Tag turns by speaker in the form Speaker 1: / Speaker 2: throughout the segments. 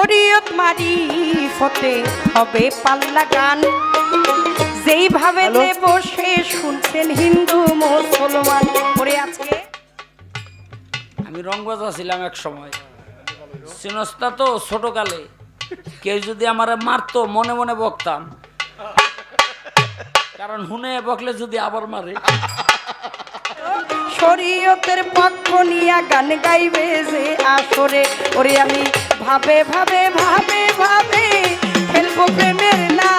Speaker 1: শরীয়ত মারিফতে হবে পাল্লা গান, যেইভাবে যে বসে শুনছেন হিন্দু মুসলমান। পরে আজকে
Speaker 2: আমি রংবাজা ছিলাম এক সময়, সিনস্তা তো ছোটকালে কেউ যদি আমার মারতো মনে মনে বকতাম, কারণ হুনে বকলে যদি আবার মারে।
Speaker 1: শরীয়তের পক্ষ নিয়া গান গাইবে যে আসরে, ওরে আমি ভাবে ভাবে ভাবে ভাবে খেলবো প্রেমের না।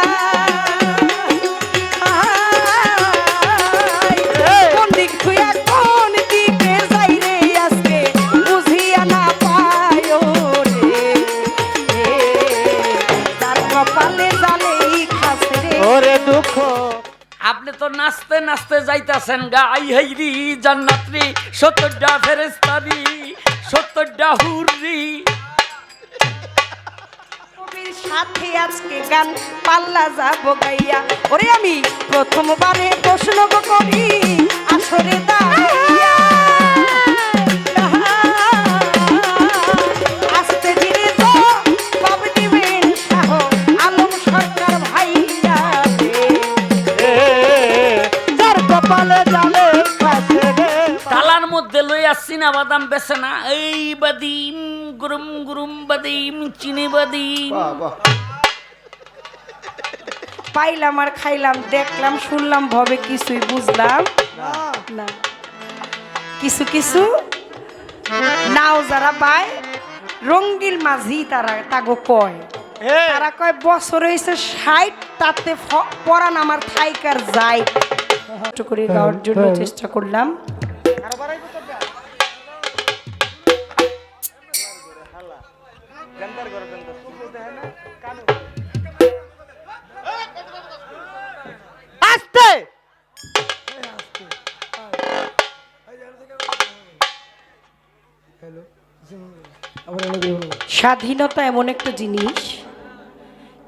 Speaker 1: কোন দিক থুয়া কোন দিকে যাই রে আজকে বুঝিয়া না পায় রে, তার কপালে জালেই খাসে রে
Speaker 3: ওরে দুঃখ।
Speaker 2: আপনি তো নাচতে নাচতে যাইতাছেন গাই হাইরি জান্নাতরি, 70টা ফেরেশতারি 70টা হুররি।
Speaker 1: কবির সাথে আজকে গান পাল্লা যাব গাইয়া, ওরে আমি প্রথমবারে প্রশ্ন করি আসরে দাঁড়াইয়া। আস্তে ধীরে তো কব দিবেন শাহ আলম সরকার ভাইয়া রে,
Speaker 3: যার কপালে জালে খাসে রে।
Speaker 2: তালার মধ্যে লইয়া চিনা বাদাম বেছে না, এই বাদিম গুরুম গুরুম বাদিম চিনি বাদিম।
Speaker 1: পাইলাম আর খাইলাম, দেখলাম শুনলাম ভবে কিছুই বুঝলাম না। কিছু কিছু নাও যারা পায় রঙ্গিল মাঝি তারা তাগো কয়, তারা কয় বছর হয়েছে 60, তাতে পরান আমার থাইকার যাই। কষ্ট করে গাওয়ার জন্য চেষ্টা করলাম।
Speaker 3: আস্তে
Speaker 1: স্বাধীনতা এমন একটা জিনিস,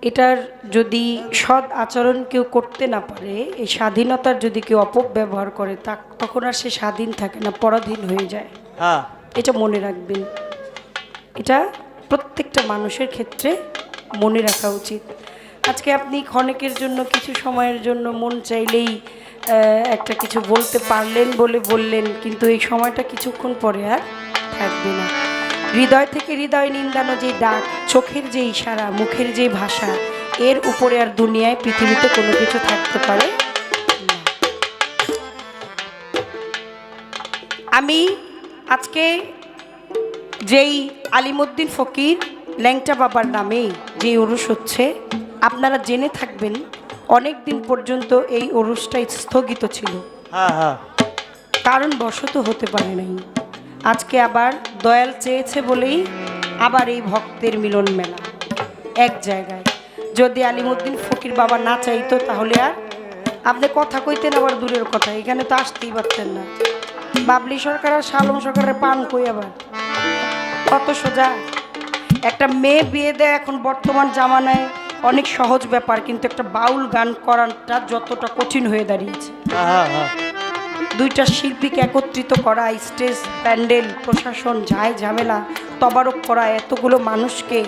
Speaker 1: এটার যদি সৎ আচরণ কেউ করতে না পারে, এই স্বাধীনতার যদি কেউ অপব্যবহার করে তখন আর সে স্বাধীন থাকে না, পরাধীন হয়ে যায়।
Speaker 3: হ্যাঁ
Speaker 1: এটা মনে রাখবেন, এটা প্রত্যেকটা মানুষের ক্ষেত্রে মনে রাখা উচিত। আজকে আপনি ক্ষণিকের জন্য কিছু সময়ের জন্য মন চাইলেই একটা কিছু বলতে পারলেন বলে বললেন, কিন্তু এই সময়টা কিছুক্ষণ পরে আর থাকবে না। হৃদয় থেকে হৃদয় নিন্দানো যে ডাক, চোখের যে ইশারা, মুখের যে ভাষা, এর উপরে আর দুনিয়ায় পৃথিবীতে কোনো কিছু থাকতে পারে না। আমি আজকে যেই আলিমুদ্দিন ফকির ল্যাংটা বাবার নামে যে উরুস হচ্ছে, আপনারা জেনে থাকবেন অনেক দিন পর্যন্ত এই উরুসটা স্থগিত ছিল, কারণ বশত হতে পারে নাই। আজকে আবার দয়াল চেয়েছে বলেই আবার এই ভক্তের মিলন মেলা এক জায়গায়। যদি আলিমুদ্দিন ফকির বাবা না চাইতো তাহলে আর আপনি কথা কইতেন আবার দূরের কথা, এখানে তো আসতেই পারতেন না। বাবলি সরকার আর শালম সরকারের পান কই আবার, কত সোজা একটা মেয়ে বিয়ে দেয় এখন বর্তমান জামানায় অনেক সহজ ব্যাপার, কিন্তু একটা বাউল গান করাটা যতটা কঠিন হয়ে দাঁড়িয়েছে। দুইটা শিল্পীকে একত্রিত করা, স্টেজ প্যান্ডেল প্রশাসন ঝাই ঝামেলা তবারক করা, এতগুলো মানুষকে,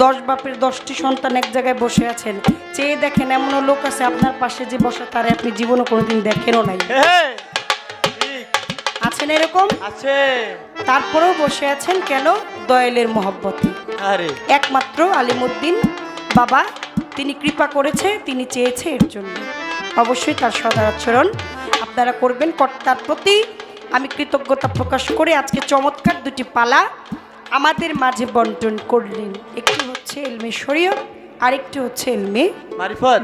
Speaker 1: 10 বাপের 10টি সন্তান এক জায়গায় বসে আছেন, চেয়ে দেখেন এমনও লোক আছে আপনার পাশে যে বসা তারে আপনি জীবনে কোনোদিন দেখেনও নাই। আছেন এরকম
Speaker 3: আছে,
Speaker 1: তারপরেও বসে আছেন কেন? দয়ালের মহব্বতে। একমাত্র আলিমুদ্দিন বাবা তিনি কৃপা করেছে, তিনি চেয়েছে, এর জন্য অবশ্যই তার সদাচরণ আপনারা করবেন। কর্তার প্রতি আমি কৃতজ্ঞতা প্রকাশ করে আজকে চমৎকার দুটি পালা আমাদের মাঝে বন্টন করলেন। একটি হচ্ছে এলমে শরীয়ত, আরেকটি হচ্ছে এলমে
Speaker 3: মারিফত।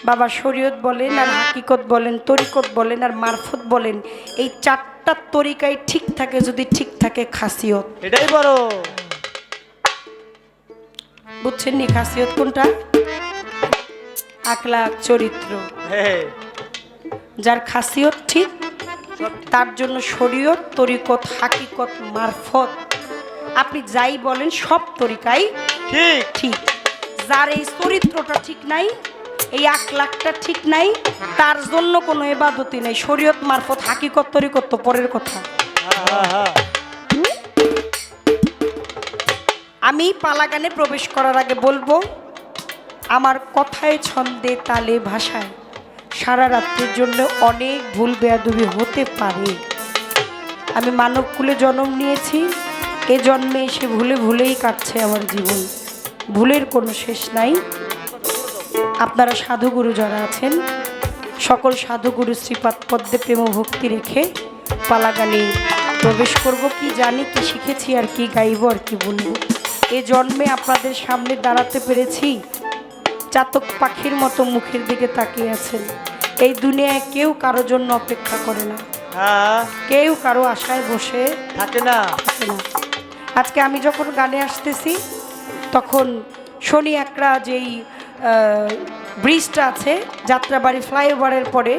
Speaker 1: বাবা শরীয়ত বলেন আর হাকিকত বলেন, তরিকত বলেন আর মারফত বলেন, এই 4টা তরিকায় ঠিক থাকে, যদি ঠিক থাকে খাসিয়ত।
Speaker 3: এটাই বড়,
Speaker 1: বুঝছেন নি খাসিয়ত কোনটা? আখলাক, চরিত্র। যার খাসিয়ত ঠিক তার জন্য শরীয়ত, তরিকত, হাকিকত, মারফত, আপনি যাই বলেন সব তরিকাই
Speaker 3: ঠিক
Speaker 1: ঠিক। যার এই চরিত্রটা ঠিক নাই, এই আখলাকটা ঠিক নাই, তার জন্য কোনো ইবাদতই নেই। শরীয়ত, মারফত, হাকিকত, তরিকত তো পরের কথা। আমি পালা গানে প্রবেশ করার আগে বলবো, আমার কথায় ছন্দে তালে ভাষায় সারা রাত্রির জন্য অনেক ভুল বেয়াদবি হতে পারে। আমি মানবকুলে জন্ম নিয়েছি, এ জন্মে এসে ভুলে ভুলেই কাটছে আমার জীবন, ভুলের কোনো শেষ নাই। আপনারা সাধুগুরু যারা আছেন, সকল সাধুগুরু শ্রীপাদ পদ্মে প্রেম ভক্তি রেখে পালাগানে প্রবেশ করব। কি জানি, কি শিখেছি, আর কি গাইব, আর কি বলবো। এ জন্মে আপনাদের সামনে দাঁড়াতে পেরেছি, চাতক পাখির মতো মুখের দিকে তাকিয়ে আছেন। এই দুনিয়ায় কেউ কারো জন্য অপেক্ষা করে না,
Speaker 3: হ্যাঁ
Speaker 1: কেউ কারো আশায় বসে
Speaker 3: থাকে না।
Speaker 1: থাকে না। আজকে আমি যখন গানে আসতেছি তখন শনি একরা যেই ব্রিজটা আছে যাত্রাবাড়ি ফ্লাইওভারের পরে,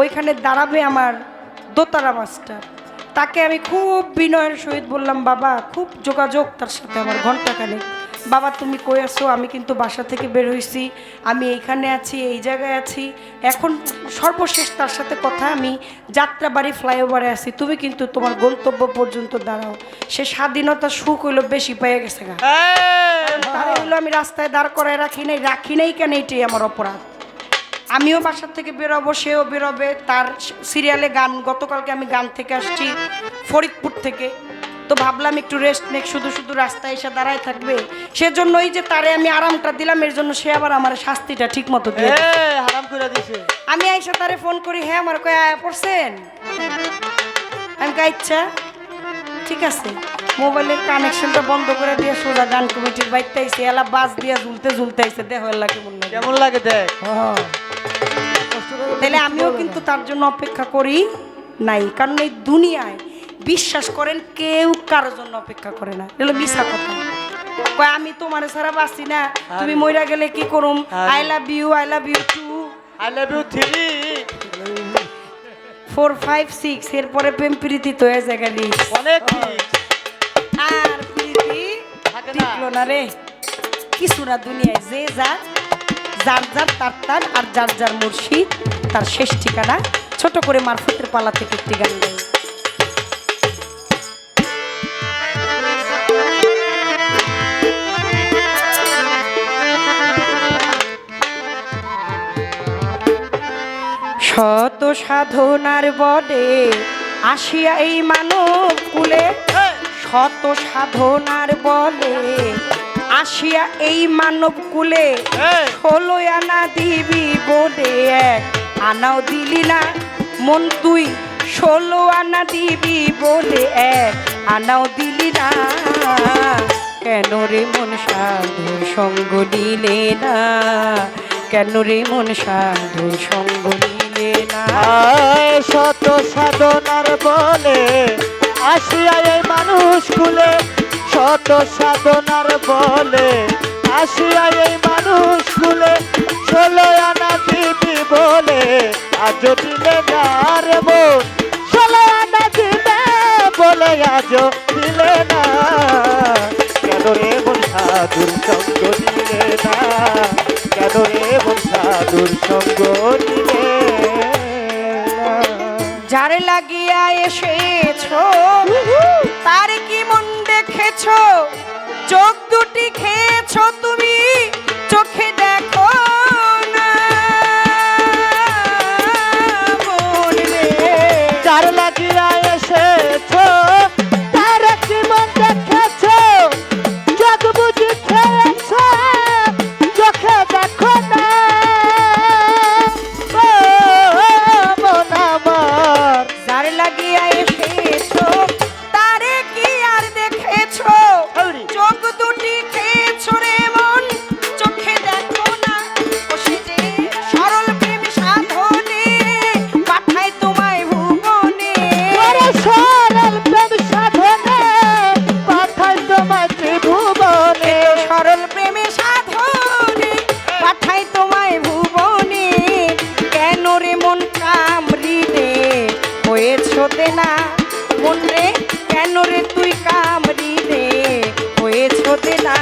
Speaker 1: ওইখানে দাঁড়াবে আমার দোতারা মাস্টার। তাকে আমি খুব বিনয়ের সহিত বললাম, বাবা খুব যোগাযোগ তার সাথে আমার ঘন্টাখানেক, বাবা তুমি কই আছো? আমি কিন্তু বাসা থেকে বের হয়েছি, আমি এইখানে আছি, এই জায়গায় আছি। এখন সর্বশেষ তার সাথে কথা, আমি যাত্রাবাড়ি ফ্লাইওভারে আছি, তুমি কিন্তু তোমার গন্তব্য পর্যন্ত দাঁড়াও। সে স্বাধীনতার সুখ হইলো বেশি পেয়ে গেছে গা। তাহলে হইলো আমি রাস্তায় দাঁড় করায় রাখি নাই কেন? এটাই আমার অপরাধ। আমিও বাসার থেকে বেরোবো, সেও বেরোবে, তার সিরিয়ালে গান। গতকালকে আমি গান থেকে আসছি ফরিদপুর থেকে, তো ভাবলাম একটু রেস্ট নেক, শুধু শুধু রাস্তায় এসে দাঁড়ায় থাকবে। সেজন্যই যে তারে আমি আরামটা দিলাম, এর জন্য সে আবার আমার শাস্তিটা ঠিক মতো দিয়ে
Speaker 3: হারাম করে দিছে।
Speaker 1: আমি আইসা তারে ফোন করি, হ্যাঁ আমার কয়ে আয়া পড়ছেন? আমি কই আচ্ছা ঠিক আছে। মোবাইলের কানেকশনটা বন্ধ করে দিয়ে সোজা গান কমিটির বাইকটা আইসে, এলা বাস দিয়া ঝুলতে ঝুলতে আইসে। দেখো এলা কেমন লাগে,
Speaker 3: কেমন লাগে দেখ।
Speaker 1: তাহলে আমিও কিন্তু তার জন্য অপেক্ষা করি নাই, কারণ এই দুনিয়ায় বিশ্বাস করেন কেউ কারোর জন্য অপেক্ষা করে না। এগুলো মিছা কথা। কয় আমি তোমার ছাড়া বাঁচি না, তুমি মইরা গেলে কি করুম? I love you, I love you too,
Speaker 3: I love you 3
Speaker 1: 4 5 6 এরপরে প্রেম প্রীতি তো হয়ে যায় গেলি,
Speaker 3: অনেক ঠিক।
Speaker 1: আর প্রীতি
Speaker 3: থাকে না।
Speaker 1: টিকলো না রে কিছু না দুনিয়ায়। যে যার যার যার তার তার, আর যার যার মুর্শিদ তার শেষ ঠিকানা। ছোট করে মারফতের পালা থেকে একটি গান গাই। শত সাধনার বলে আসিয়া এই মানব কুলে, শত সাধনার বলে আসিয়া এই মানব কুলে, 16 আনা দিবি বলে 1 আনাও দিলি না মন তুই। 16 আনা দিবি বলে 1 আনাও দিলি না, কেন রে মন সাধুর সঙ্গ নিলে না? কেন রে মন সাধুর সঙ্গ নিলে না?
Speaker 3: শত সাধনার বলে আসিয়া এই মানুষ কুলে, শত সাধনার বলে আসিয়া এই মানুষ কুলে, 16 আনা দিবি বলে আজ দিলে না রে মন। 16 আনা দিবে বলে আজ দিলে না, কেন রে মন সাধুর সঙ্গ দিলে না? কেন রে মন সাধুর সঙ্গ দিলে না?
Speaker 1: যারে লাগিয়া এসেছো তার কি মন দেখেছো? চোখ দুটি খেয়েছো তুমি, চোখে দেখো না মন রে।
Speaker 3: যার লাগিয়া এসেছো তার কি মন দেখেছো? চোখ বুঝি খেয়েছো, চোখে দেখো না। ও মন আমার,
Speaker 1: যার লাগিয়া এসেছো তারে কি আর দেখেছো? চোখ দুটি খেয়েছো রে মন, চোখে দেখো না। ও সে যে সরল প্রেম সাধনে পাঠায় তোমায় ভুবনে।
Speaker 3: ওরে সরল প্রেম সাধনে পাঠাই তোমায় ত্রিভুবনে।
Speaker 1: সরল প্রেমে সাধনে পাঠাই তোমায় ভুবনে, কেন রে মন কামড়িলে হয়েছো দেনা? মন রে কেন রে তুই কামড়িলে হয়েছো দেনা?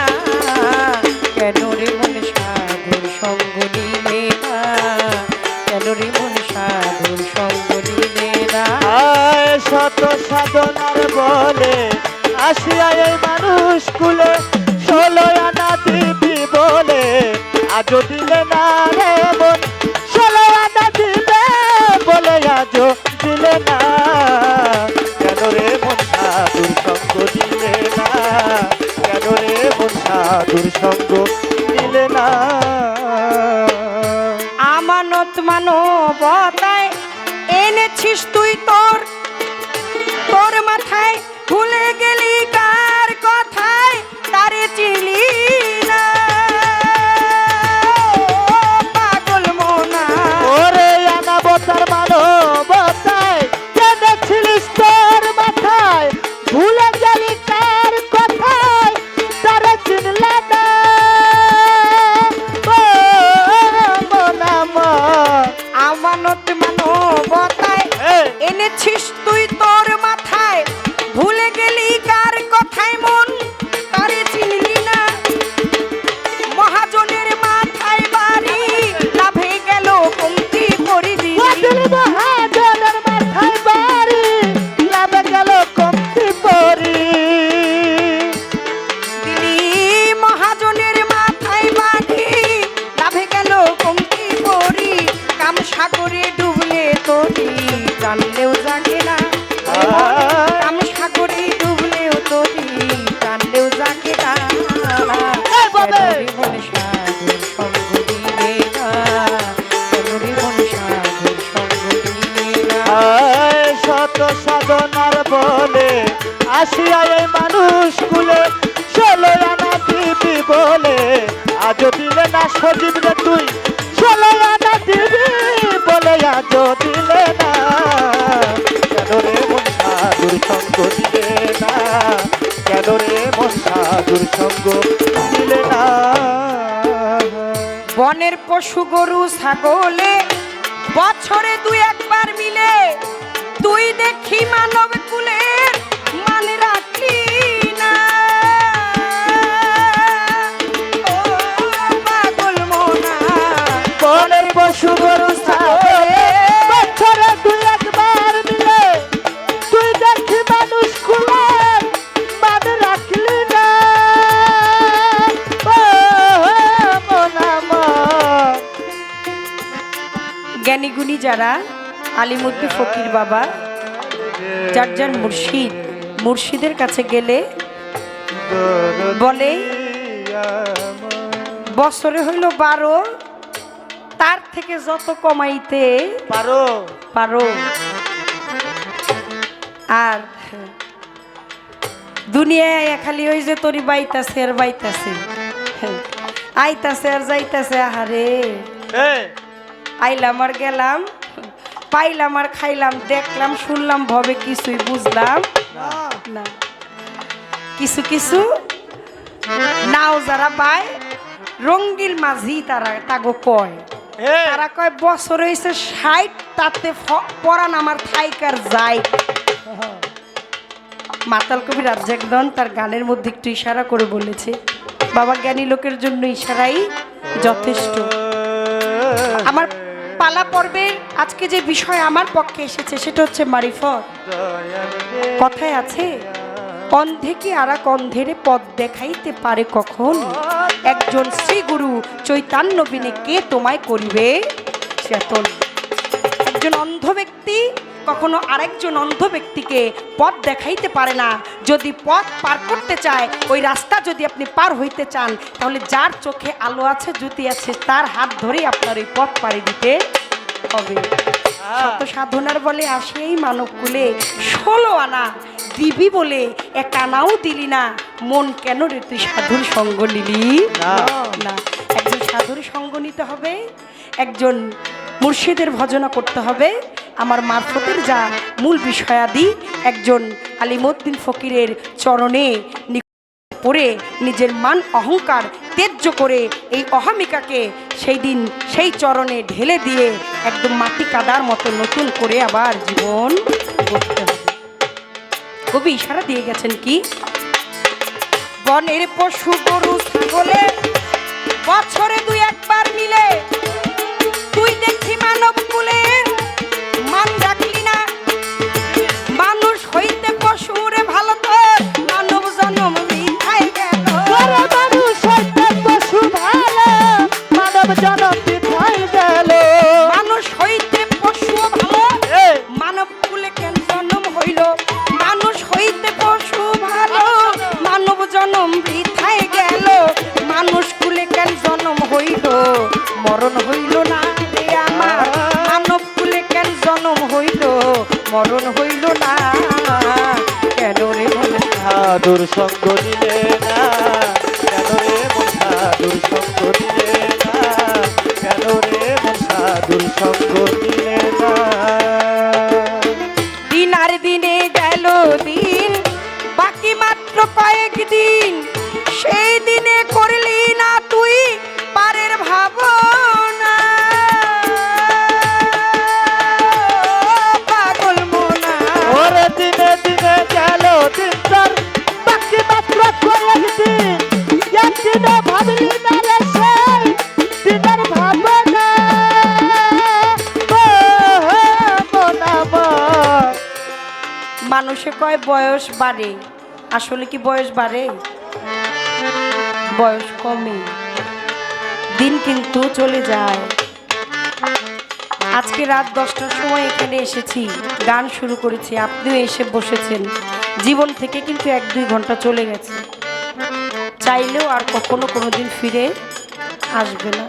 Speaker 1: কেন রে মন সাধুর সঙ্গ নিলে না? কেন রে মন সাধুর সঙ্গ নিলে না?
Speaker 3: শত সাধনার বলে আসিয়া এই মানুষ কুলে, আজও দিলে না রে মন 16 আনা দিবে বলে আজও দিলে না কেন রে মন সাধুর সঙ্গ দিলে না কেন রে মন সাধুর সঙ্গ দিলে না
Speaker 1: আমানত মানবতায় এনেছিস তুই তোর তোর মাথায় ভুলে গেলি কার কথায় তারে চিলি না পাগল মোনা
Speaker 3: ওরে অনাবতার মানবতায় জেনেছিলিস তোর মাথায় ভুলে গেলি কার কথায় তারে চিনলে না ও মন আমার
Speaker 1: আমানত মানবতায় এনেছিস তুই তোর মাথায় ভুলে গেলি কার কথায় মন তারে চিনলি না মহাজনের মাথায় বাড়ি লাভে গেল কমতি করে
Speaker 3: বাদল মহাজনের মাথায় বাড়ি লাভে গেল কমতি পরি
Speaker 1: দিলি মহাজনের মাথায় বাড়ি লাভে গেল কমতি করি কাম সাগরে ডুবলে তোরি জানলেও জাগে না কাম সাগরে ডুবলেও তোরি জানলেও জাগে না মন সাধুর সঙ্গ দিলে না মন সাধুর সঙ্গ দিলে না
Speaker 3: শত সাধনার বলে আসিয়া এই মানুষ কুলে 16 আনা দিবি বলে আজও দিলে না সজীব রে তুই 16 আনা দিবি বলে আজও দিলে না কেন রে মন সাধুর সঙ্গ দিলে না কেন রে মন সাধুর সঙ্গ দিলে না
Speaker 1: বনের পশু গরু ছাগলে বছরে দুই একবার মিলে তুই দেখি মানব কুলের মানে রাখলি না ও পাগল মোনা
Speaker 3: বনের পশু গরু ছাগলে বছরে দুই একবার মিলে তুই দেখি মানুষ কুলের মানে রাখলি না ও মন আমার
Speaker 1: জ্ঞানী গুণী যারা আলিমুদ্দিন ফকির বাবা যার যার মুর্শিদ মুর্শিদের কাছে গেলে বলে বছরে হইল 12 তার থেকে যত কমাইতে
Speaker 3: পারো
Speaker 1: পারো আর দুনিয়ায় খালি ওই যে তোরি বাইতাছে আর বাইতাছে আইতাছে আর যাইতাছে আহারে আইলাম আর গেলাম পাইলাম আর খাইলাম দেখলাম শুনলাম ভবে কিছুই বুঝলাম না কিছু কিছু নাও যারা পায় রঙ্গিল মাঝি তারা তাগো কয় তারা কয় বছর হয়েছে 60 তাতে পরান আমার থাইকার যায় মাতাল কবি রাজ্জাকদন তার গানের মধ্যে একটু ইশারা করে বলেছে বাবা জ্ঞানী লোকের জন্য ইশারাই যথেষ্ট আমার পালা পর্বের আজকে যে বিষয় আমার পক্ষে এসেছে সেটা হচ্ছে মারিফত কথায় আছে অন্ধে কি আরাক অন্ধেরে পথ দেখাইতে পারে কখন একজন শ্রী গুরু চৈতন্য বিনে কে তোমায় করিবে চেতন একজন অন্ধ ব্যক্তি কখনো আরেকজন অন্ধ ব্যক্তিকে পথ দেখাইতে পারে না যদি পথ পার করতে চায় ওই রাস্তা যদি আপনি পার হইতে চান তাহলে যার চোখে আলো আছে জ্যোতি আছে তার হাত ধরেই আপনার এই পথ পাড়ি দিতে হবে শত সাধনার বলে আসে এই মানব কুলে 16 আনা দিবি বলে 1 আনাও দিলি না মন কেন রে তুই সাধুর সঙ্গ নিলি না একজন সাধুর সঙ্গ নিতে হবে একজন মুর্শিদের ভজনা করতে হবে আমার মারফতের যা মূল বিষয়াদি একজন আলিমুদ্দিন ফকিরের চরণে পড়ে নিজের মান অহংকার ত্যায্য করে এই অহমিকাকে সেই দিন সেই চরণে ঢেলে দিয়ে একদম মাটি কাদার মতো নতুন করে আবার জীবন গড়তে হবে কবি ইশারা দিয়ে গেছেন কি বনের পশু গরু ছাগলে বছরে 2 একবার মিলে তুই দেখি মানব কুলে মান রাখলি না মানুষ হইতে পশুরে ভালো তো মানব জন্ম মিঠাই গেল
Speaker 3: মানুষ হইতে পশু ভালো মানব
Speaker 1: মানুষ কুলে কেন জন্ম হইল মরণ হইল না রে আমার মানব কুলে কেন জন্ম হইল মরণ হইল না কেন রে মনে
Speaker 3: সাধুর সঙ্গ দিলে না কেন রে মন সাধুর সঙ্গ দিলে না কেন রে মন সাধুর সঙ্গ দিলে না
Speaker 1: দিন আর দিনে গেল দিন বাকি মাত্র কয়েকদিন সেই দিনে করলি না তুই পারের ভাবনা পাগল মোনা
Speaker 3: ওরে দিনে দিনে গেল দিন তোর বাকি মাত্র কয়েকদিন একদিনও ভাবলি না রে সেই দিনের ভাবনা মন আমার
Speaker 1: মানুষে কয় বয়স বাড়ে আসলে কি বয়স বাড়ে বয়স কমে দিন কিন্তু চলে যায় আজকে রাত 10টার সময় এখানে এসেছি গান শুরু করেছি আপনিও এসে বসেছেন জীবন থেকে কিন্তু 1-2 ঘন্টা চলে গেছে চাইলেও আর কখনো কোনোদিন ফিরে আসবে না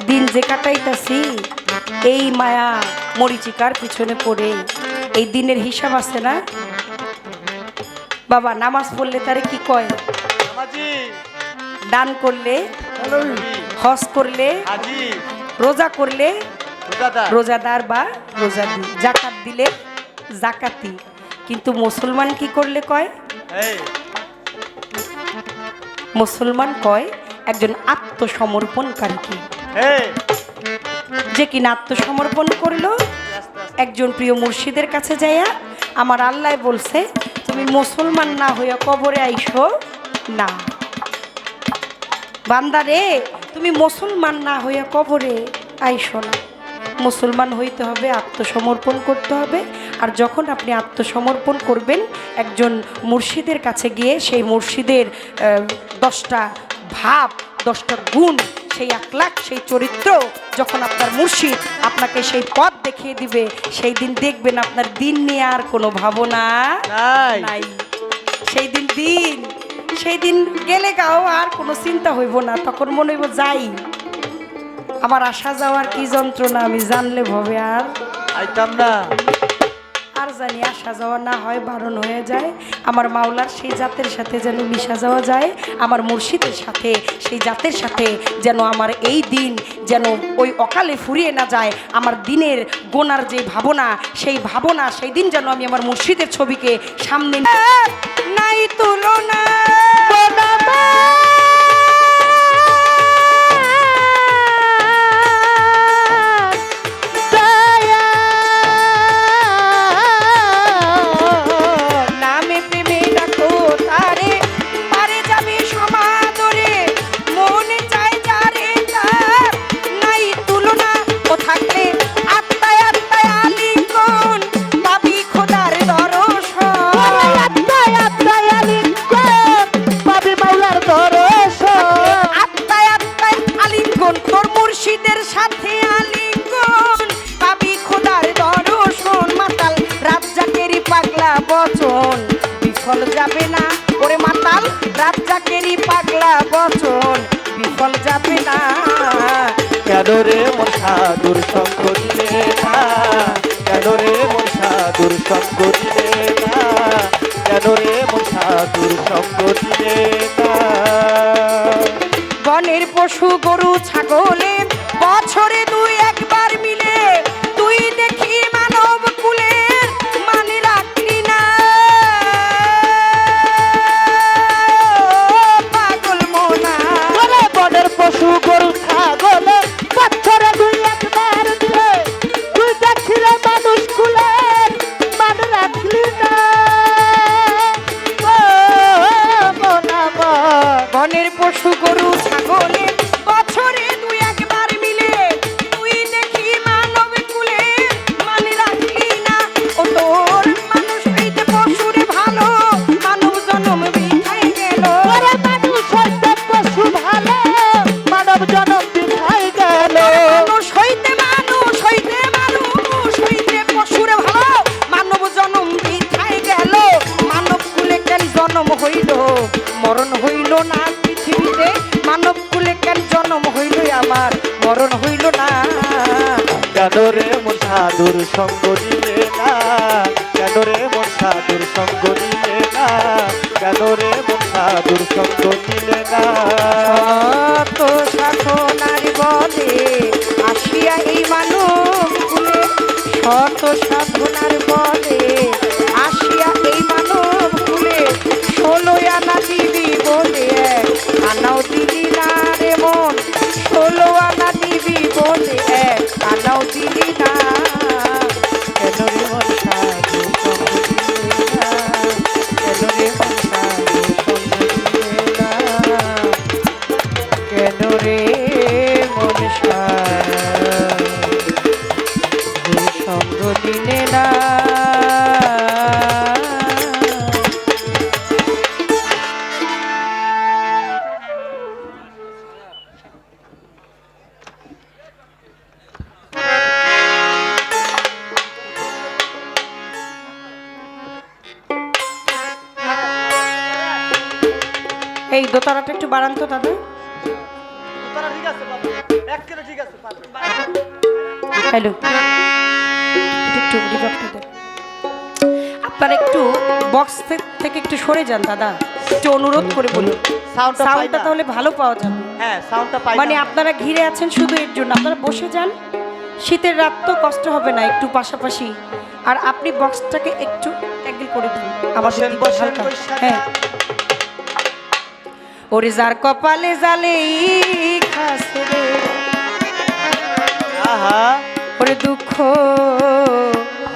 Speaker 1: দিন যে কাটাইতাছি এই মায়া মরিচিকার পিছনে পড়ে এই দিনের হিসাব আছে না বাবা নামাজ পড়লে তারে কি কয়
Speaker 3: আমাজি
Speaker 1: দান করলে হজ করলে
Speaker 3: আজি
Speaker 1: রোজা করলে
Speaker 3: রোজাদার
Speaker 1: রোজাদার বা রোজাদি জাকাত দিলে জাকাতি কিন্তু মুসলমান কি করলে কয়
Speaker 3: এই
Speaker 1: মুসলমান কয় একজন আত্মসমর্পণকারীকে
Speaker 3: এই
Speaker 1: যে কিনা আত্মসমর্পণ করলো একজন প্রিয় মুর্শিদের কাছে যাইয়া আমার আল্লাহ বলছে তুমি মুসলমান না হইয়া কবরে আইসো না বান্দারে তুমি মুসলমান না হইয়া কবরে আইসো না মুসলমান হইতে হবে আত্মসমর্পণ করতে হবে আর যখন আপনি আত্মসমর্পণ করবেন একজন মুর্শিদের কাছে গিয়ে সেই মুর্শিদের 10টা ভাব 10টা গুণ সেই আখলাক সেই চরিত্র যখন আপনার মুর্শিদ আপনাকে সেই পথ দেখিয়ে দিবে সেই দিন দেখবেন আপনার দিন নিয়ে আর কোনো ভাবনা
Speaker 3: নাই
Speaker 1: নাই সেই দিন গেলে গাও আর কোনো চিন্তা হইব না তখন মনে হইব যাই আমার আসা যাওয়ার কি যন্ত্রণা আমি জানলে ভবে আর
Speaker 3: আইতাম না
Speaker 1: আর জানি আসা যাওয়া না হয় বারণ হয়ে যায় আমার মাওলার সেই জাতের সাথে যেন মিশা যাওয়া যায় আমার মুর্শিদের সাথে সেই জাতের সাথে যেন আমার এই দিন যেন ওই অকালে ফুরিয়ে না যায় আমার দিনের গোনার যে ভাবনা সেই দিন যেন আমি আমার মুর্শিদের ছবিকে সামনে নাই তুলনা নামে প্রেমে ডাকো তারে পারে যাবে সমাদরে মনে চায় যারে তার নাই তুলনা ও থাকলে আত্মায় আত্মায় আলিঙ্গন পাবি খোদার দর্শন
Speaker 3: আত্মায় আত্মায় আলিঙ্গন পাবি মাওলার দর্শন
Speaker 1: আত্মায় আত্মায় আলিঙ্গন তোর মুর্শিদের সাথে আলিঙ্গন পাবি খোদার দর্শন মাতাল রাজ্জাকেরই পাগলা বচন বিফল যাবে না ওরে মাতাল রাজ্জাকেরই পাগলা বচন বিফল যাবে না
Speaker 3: কেন রে মন সাধুর সঙ্গ দিলে না কেন রে মন সাধুর সঙ্গ দিলে না কেন রে মন সাধুর সঙ্গ দিলে না
Speaker 1: বনের পশু গরু ছাগলে বছরে 2-1 মিলে তুই দেখি মানব কুলের মানে রাখলি না পাগল মোনা
Speaker 3: ওরে বনের পশু গরু ছাগলে বছরে 2-1 দিলে তুই দেখিলে মানুষ কুলের মান রাখলি না মন আমার
Speaker 1: বনের পশু গরু ছাগলে বছরে 2-1 মিলে তুই দেখি মানব কুলে মানে রাখলি না ও তোর মানুষ হইতে পশুরে ভালো মানব জন্ম বৃথায় গেল
Speaker 3: ওরে মানুষ হইতে পশু ভালো মানব জনম বৃথায় গেল
Speaker 1: মানুষ হইতে পশুরে ভালো মানব জন্ম বৃথায় গেল মানব কুলে কেন জন্ম হইল মরণ হইল না পৃথিবীতে মানব কুলে কেন জন্ম হইল আমার মরণ হইল না।
Speaker 3: কেন রে মন সাধুর সঙ্গ নিলে না, কেন রে মন সাধুর সঙ্গ নিলে না, কেন রে মন সাধুর সঙ্গ নিলে না।
Speaker 1: শত সাধনার বলে আসিয়া এই মানব কুলে, শত সাধনার বলে আসিয়া এই মানব কুলে, 16 আনা দিবি বলে আনাও দিলি না রে মন, 16 আনা দিবি বলে আনাও দিলি না। কেন রে মন সাধু সঙ্গ দিলে না, কেন রে মন সাধু সঙ্গ দিলে না, কেন রে মন সাধু সঙ্গ দিলে না। এই দোতারাটা একটু বাড়ান তো দাদা। হ্যালো, একটু রিভার্বটা দেন। আপনারা একটু বক্স থেকে একটু সরে যান দাদা, একটু অনুরোধ করে বলি। সাউন্ডটা তাহলে ভালো পাওয়া যাবে।
Speaker 3: হ্যাঁ, সাউন্ডটা পাই
Speaker 1: মানে আপনারা ঘিরে আছেন শুধু এর জন্য, আপনারা বসে যান, শীতের রাত তো কষ্ট হবে না একটু পাশাপাশি। আর আপনি বক্সটাকে একটু অ্যাঙ্গেল করে দিন আমাদের দিকে হালকা। হ্যাঁ, ওরে যার কপালে জালে খাসে রে,
Speaker 3: আহা
Speaker 1: ওরে দুঃখ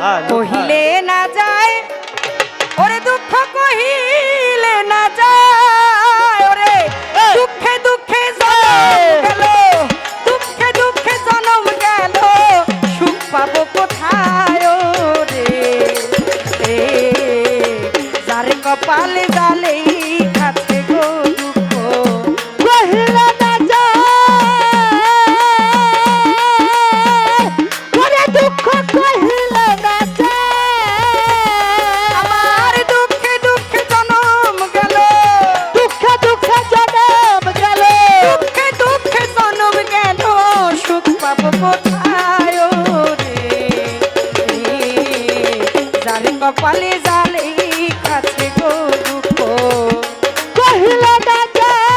Speaker 3: ভালো
Speaker 1: কহিলে না যায়, ওরে দুঃখ কহিলে না যায়, ওরে দুঃখে দুঃখে জনম গেল, দুঃখে দুঃখে জনম গেল, সুখ পাবো কোথায় ওরে, যার কপালে জালে খাচ্ছে গো দুঃখ কহিলে না যায়, ওরে দুঃখ কহিলে না যায়, আমার দুঃখে দুঃখে জনম গেল, দুঃখে দুঃখে জনম গেল, দুঃখে দুঃখে জনম গেল, সুখ পাবো কোথায় ওরে, যার কপালে জালে খাচ্ছে গো দুঃখ কহিলে না যায়,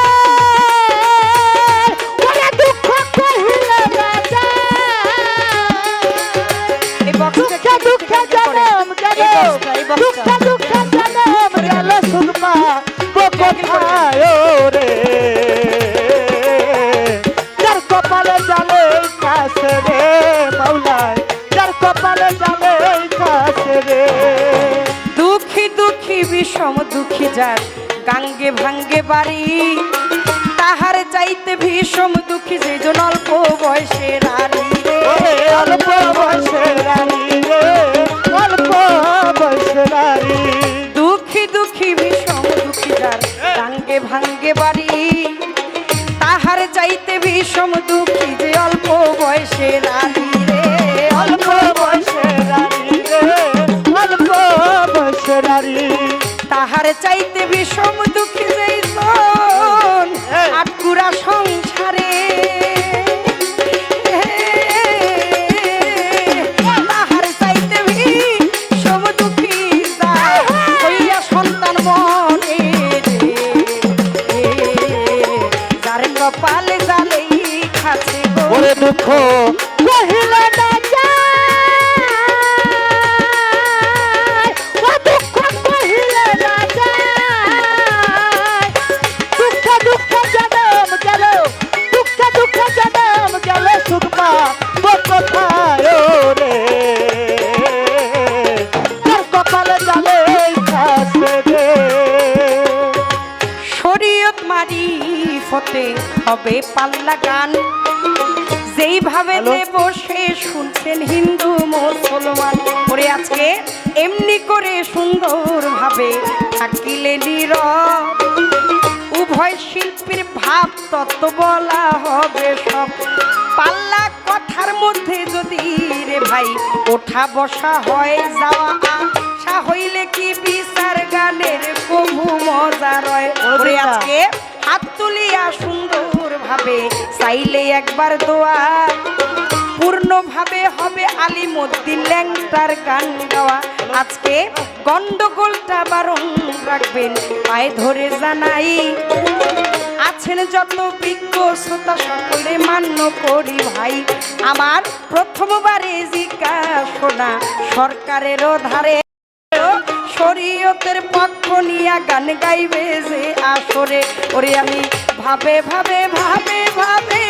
Speaker 1: ওরে দুঃখ কহিলে না যায়, এই বক্সটা দুঃখে জনম গেল, দুঃখে দুঃখে জনম গেল, সুখ পাবো কোথায় ওরে,
Speaker 3: যার কপালে জালে কাছে রে মাওলায়, যার কপালে জালে কাছে রে।
Speaker 1: দুঃখী দুঃখী বিষম দুঃখী যার গাঙ্গে ভাঙ্গে বাড়ি, তাহার চাইতে ভীষণ দুঃখী যে জন অল্প বয়সে রানী রে,
Speaker 3: ওরে অল্প বয়সের রানী রে, অল্প বয়সের রানী।
Speaker 1: দুঃখী দুঃখী ভীষণ দুঃখী যার গাঙ্গে ভাঙ্গে বাড়ি, তাহার চাইতে ভীষণ দুঃখী যে অল্প বয়সে রানী রে,
Speaker 3: অল্প বয়সের রানী রে, অল্প বয়সের রানী।
Speaker 1: তাহার চাইতে বিষম দুঃখী যেই জন আটকুরা সংসারে, তাহার চাইতে বিষম দুঃখী যায় হইয়া সন্তান মনে রে, যার কপালে জালেই খাচ্ছে গো
Speaker 3: ওরে দুঃখ
Speaker 1: কহিলে না যায়, ও দুঃখ কহিলে না যায়, দুঃখে দুঃখে জনম গেল, দুঃখে দুঃখে জনম গেল,
Speaker 3: সুখ পাবো কোথায় ওরে, যার কপালে জালে কাছে রে।
Speaker 1: শরীয়ত মারি ফতে হবে পাল্লা গান, যেইভাবে যে বসে শুনছেন হিন্দু মুসলমান, ওরে আজকে এমনি করে সুন্দর ভাবে থাকিলে নীরব, উভয় শিল্পীর ভাব তত্ত্ব বলা হবে সব, পাল্লা কথার মধ্যে যদি রে ভাই ওঠা বসা হয়, যাওয়া আসা হইলে কি বিচার গানের কবু মজা রয়, ওরে আজকে হাত তুলি ভাবে চাইলে একবার দোয়া পূর্ণভাবে হবে আলিমুদ্দিন ল্যাংটার গান গাওয়া। আজকে গন্ডগোলটা বারণ রাখবেন, পায়ে ধরে জানাই আছেন যত বিজ্ঞ শ্রোতা সকলে মান্য করি ভাই। আমার প্রথমবারে জিজ্ঞাসা সরকারেরও ধারে শরীয়তের পক্ষ নিয়া গান গাইবে যে আসরে। ওরে আমি ভাবে ভাবে ভাবে ভাবে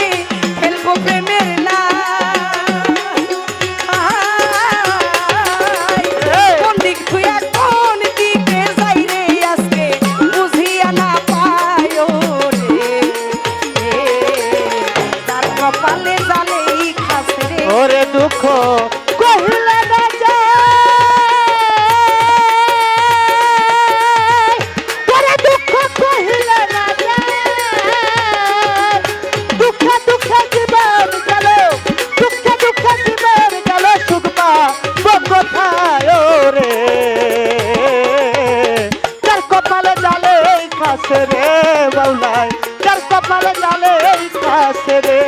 Speaker 1: খেলবো প্রেমের না, কোন দিক থুয়া কোন দিকে যাই রে আজকে বুঝিয়া না পায় রে, তার কপালে জালেই খাসে রে।
Speaker 3: ওরে দুঃখ কহিলে না যায়, ওরে দুঃখ কহিলে না যায়, দুঃখে দুঃখে জীবন গেল, দুঃখে দুঃখে জীবন গেল, সুখ পাবো কোথায় রে, যার কপালে জালে খাসে রে বাউলাই, যার কপালে জালে খাসে রে।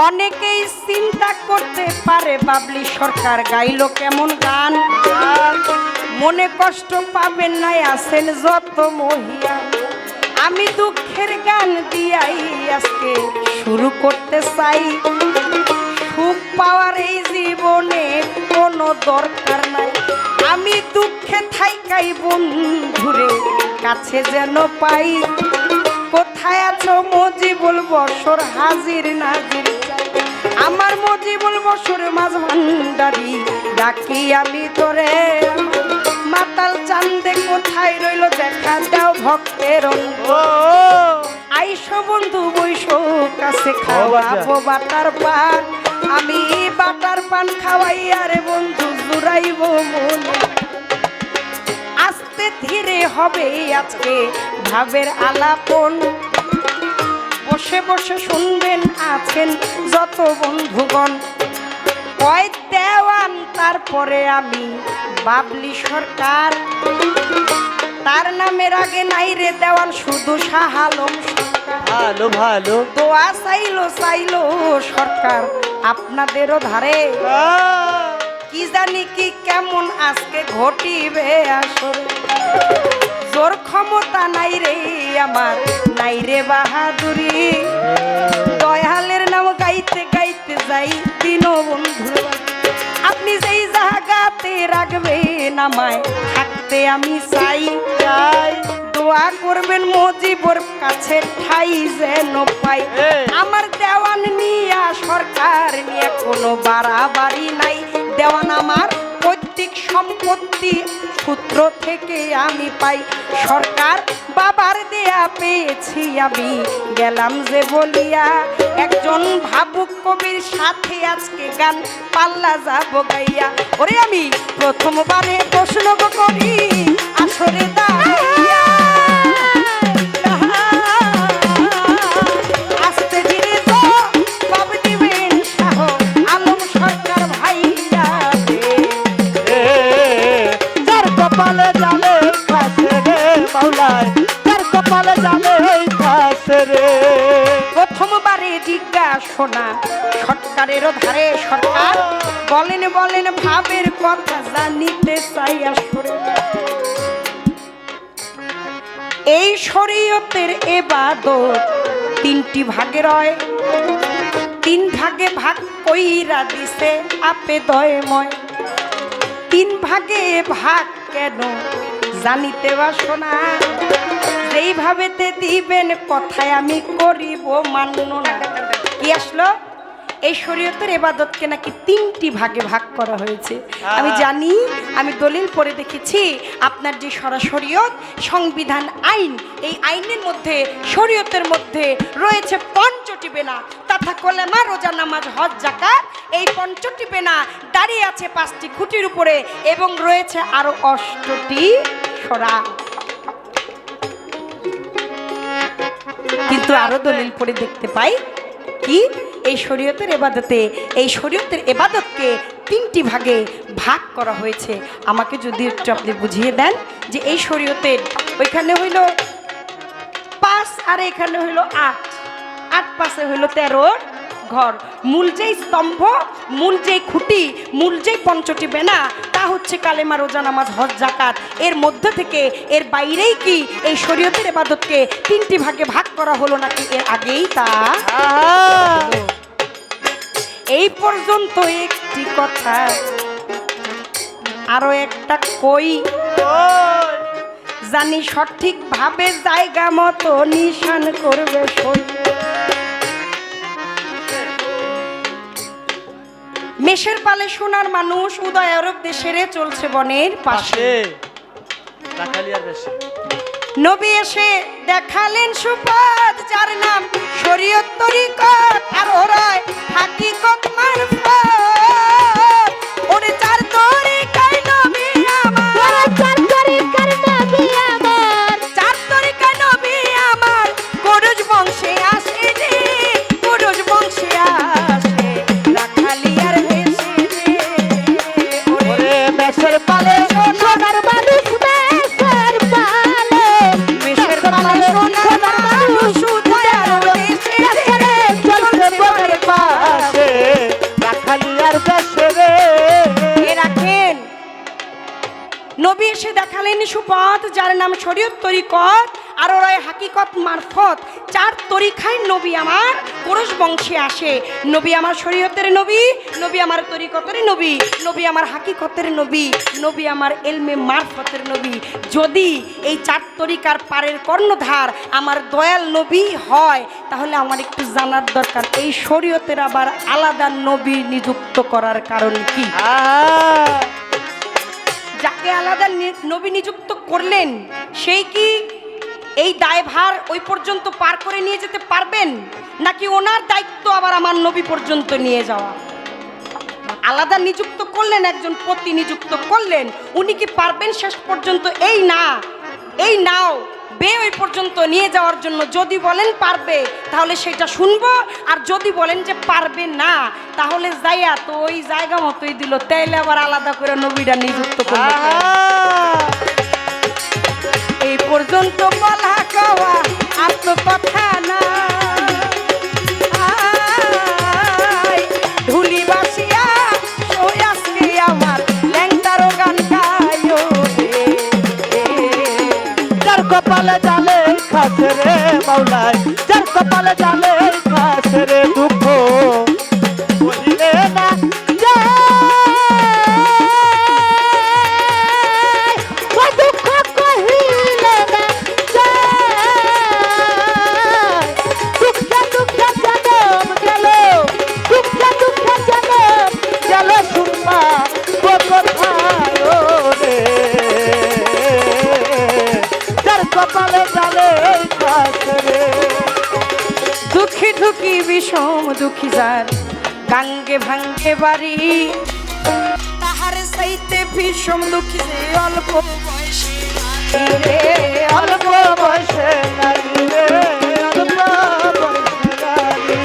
Speaker 1: অনেকেই চিন্তা করতে পারে বাবলি সরকার গাইলো কেমন গান, মনে কষ্ট পাবেন নাই আছেন যত মহিয়া। আমি দুঃখের গান দিয়াই আজকে শুরু করতে চাই। সুখ পাওয়ার এই জীবনে কোনো দরকার নাই, আমি দুঃখে থাইকাই বন্ধুরে কাছে যেন পাই। কোথায় আছো মজিবুল বসর হাজির নাজির, আমার মজিবুল বসর মাঝ ভান্ডারি ডাকি আমি তোরে। মাতাল চান্দে কোথায় রইল দেখা দাও ভক্তের আইসো বন্ধু বৈশো কাছে খাওয়াবো বাটার পান, আমি বাটার পান খাওয়াই আরে বন্ধু জুড়াইব মনে। আস্তে ধীরে হবে আজকে ভাবের আলাপন, বসে বসে শুনবেন আছেন যত বন্ধুগণ। কয় দেওয়ান তারপরে আমি বাবলি সরকার, তার নামের আগে নাই রে দেওয়ান শুধু শাহ আলম সরকার।
Speaker 3: ভালো ভালো
Speaker 1: দোয়া চাইলো চাইলো সরকার আপনাদেরও ধারে, কি জানি কি কেমন আজকে ঘটিবে আসরে। জোর ক্ষমতা নাই রে আমার, নাই রে বাহাদুরি, দয়ালের নাম গাইতে গাইতে যাই দিন বন্ধু। আপনি যেই জায়গাতে রাখবেন আমায় থাকতে আমি চাই, দোয়া করবেন মজিবর কাছে ঠাই যেন পাই। আমার দেওয়ান নিয়া সরকার নিয়ে কোনো বাড়াবাড়ি নাই, দেওয়ান আমার পৈতৃক সম্পত্তি সূত্র থেকে আমি পাই। সরকার বাবার দেয়া পেয়েছি আমি গেলাম যে বলিয়া, একজন ভাবুক কবির সাথে আজকে গান পাল্লা যাব গাইয়া। ওরে আমি প্রথমবারে প্রশ্ন করি আসরে দাঁড়াইয়া, আস্তে ধীরে তো কব দিবেন শাহ আলম সরকার ভাইয়া রে।
Speaker 3: যার কপালে জালে খাসে রে মাওলায়, যার কপালে জালে খাসে রে।
Speaker 1: প্রথমবারে জিজ্ঞাসা সরকারেরও ধারে সরকার, বলেন বলেন ভাবের কথা জানিতে চাই আসরে। এই শরীয়তের এবাদত তিনটি ভাগে রয়, তিন ভাগে ভাগ কইরা দিছে আপে দয়ময়। তিন ভাগে ভাগ কেন জানিতে বাসনা, যেইভাবেতে দিবেন কথায় আমি করিব মান্য না। কি আসলো এই শরীয়তের ইবাদতকে নাকি তিনটি ভাগে ভাগ করা হয়েছে। আমি জানি, আমি দলিল পড়ে দেখেছি আপনার যে শরীয়ত সংবিধান আইন, এই আইনের মধ্যে শরীয়তের মধ্যে রয়েছে পঞ্চটি বেনা, তথা কলেমা রোজা নামাজ হজ যাকাত। এই পঞ্চটি বেনা দাঁড়িয়ে আছে 5টি খুঁটির উপরে এবং রয়েছে আরো 8টি সরা। কিন্তু আরো দলিল পড়ে দেখতে পাই কি এই শরীয়তের ইবাদতে, এই শরীয়তের ইবাদতকে তিনটি ভাগে ভাগ করা হয়েছে। আমাকে যদি একটু আপনি বুঝিয়ে দেন যে এই শরীয়তের ওইখানে হইল 5 আর এখানে হইল 8, 8 পাশে হইল 13 ঘর। মূল যেই স্তম্ভ, মূল যেই খুঁটি, মূল যেই পঞ্চটি বেনা, তা হচ্ছে কালেমা, রোজা, নামাজ, হজ, জাকাত। এর মধ্য থেকে এর বাইরেই কি এই শরীয়তের ইবাদতকে 3টি ভাগে ভাগ করা হলো নাকি এর আগেই তা? এই পর্যন্ত একটি কথা, আরো একটা কই, জানি সঠিক ভাবে জায়গা মতো নিশান করবে সই। মেষের পালে সোনার মানুষ উদয় আরব দেশের চলছে বনের পাশে। নবী এসে দেখালেন সুপথ, যার নাম শরীয়ত তরিকত, আর ওরাই হাকিকত মারফত। ওরে চার তরিকায় নবী আমার, চার তরিকার নবী আমার, চার তরিকায় নবী আমার, কুরুজ বংশে আসে রে, কুরুজ বংশে আসে, রাখালিয়ার বেশে রে। ওরে মেষের পালে সোনার মানুষ, মেষের পালে, মেষের পালে সোনার মানুষ, উদয় আরব দেশে রে, চলছে বনের পাশে,
Speaker 3: রাখালিয়ার বেশে রে।
Speaker 1: রাখেন। নবী এসে দেখালেন সুপথ, যার নাম শরীয়ত তরিকত, আর ওরাই হাকিকত মারফত। চার তরিকায় নবী আমার কুরুশ বংশে আসে। নবী আমার শরীয়তের নবী, নবী আমার তরিকতের নবী, নবী আমার হাকিকতের নবী, নবী আমার এলমে মারফতের নবী। যদি এই চার তরিকার পারের কর্ণধার আমার দয়াল নবী হয়, তাহলে আমার একটু জানার দরকার এই শরীয়তের আবার আলাদা নবী নিযুক্ত করার কারণ কি? যাকে আলাদা নবী নিযুক্ত করলেন সেই কি এই দায়ভার ওই পর্যন্ত পার করে নিয়ে যেতে পারবেন, নাকি ওনার দায়িত্ব আবার আমার নবী পর্যন্ত নিয়ে যাওয়া? আলাদা নিযুক্ত করলেন, একজন পতি নিযুক্ত করলেন, উনি কি পারবেন শেষ পর্যন্ত এই না এই নাও বে ওই পর্যন্ত নিয়ে যাওয়ার জন্য? যদি বলেন পারবে তাহলে সেটা শুনবো, আর যদি বলেন যে পারবে না তাহলে যাইয়া তো ওই জায়গা মতোই দিল, তাইলে আবার আলাদা করে নবীরা নিযুক্ত করবে। এই পর্যন্ত বলা কওয়া আর তো কথা না, ধুলি বাসিয়া ওই আজকে আমার ল্যাংটারও গান গাইও রে।
Speaker 3: যার কপালে জালে খাসে রে মাওলাই, যার কপালে জালে খাসে রে দুঃখ বলিলে না যায়, ওই দুঃখ কহিলে না যায়। দুঃখে দুঃখে জনম গেল, দুঃখে দুঃখে জনম গেল, সুরমা ও কোথায় রে, যার কপালে জালে খাসে রে।
Speaker 1: দুঃখী দুঃখী বিষম দুঃখী যার গাঙ্গে ভাঙ্গে বাড়ি, তাহার সাইতে ভীষণ দুঃখী যে অল্প বয়সে রে,
Speaker 3: অল্প বয়সে নারী রে, অল্প বয়সে নারী।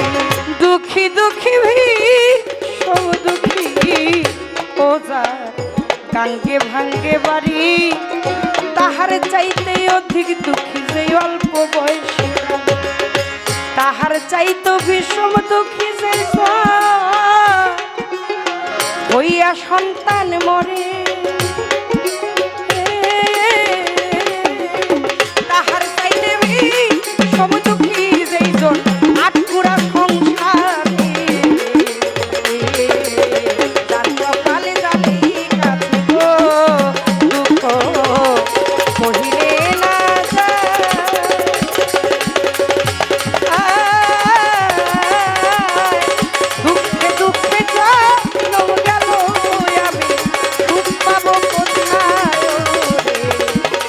Speaker 1: দুঃখী দুঃখী ভীষণ দুঃখী ও যার গাঙ্গে ভাঙ্গে বাড়ি, তাহার চাইতে অধিক দুঃখী যে অল্প বয়সে, তাহার চাইতো বিষম দুঃখী যে হইয়া সন্তান মরে, তাহার চাইতে বিষম দুঃখী যেই জন আটকুড়া সংসারে, যার কপালে জালি কাছে গো দুঃখ কহিলে না যায়। দুঃখে দুঃখে জন্ম গেল, আমি সুখ পাবো কোথায়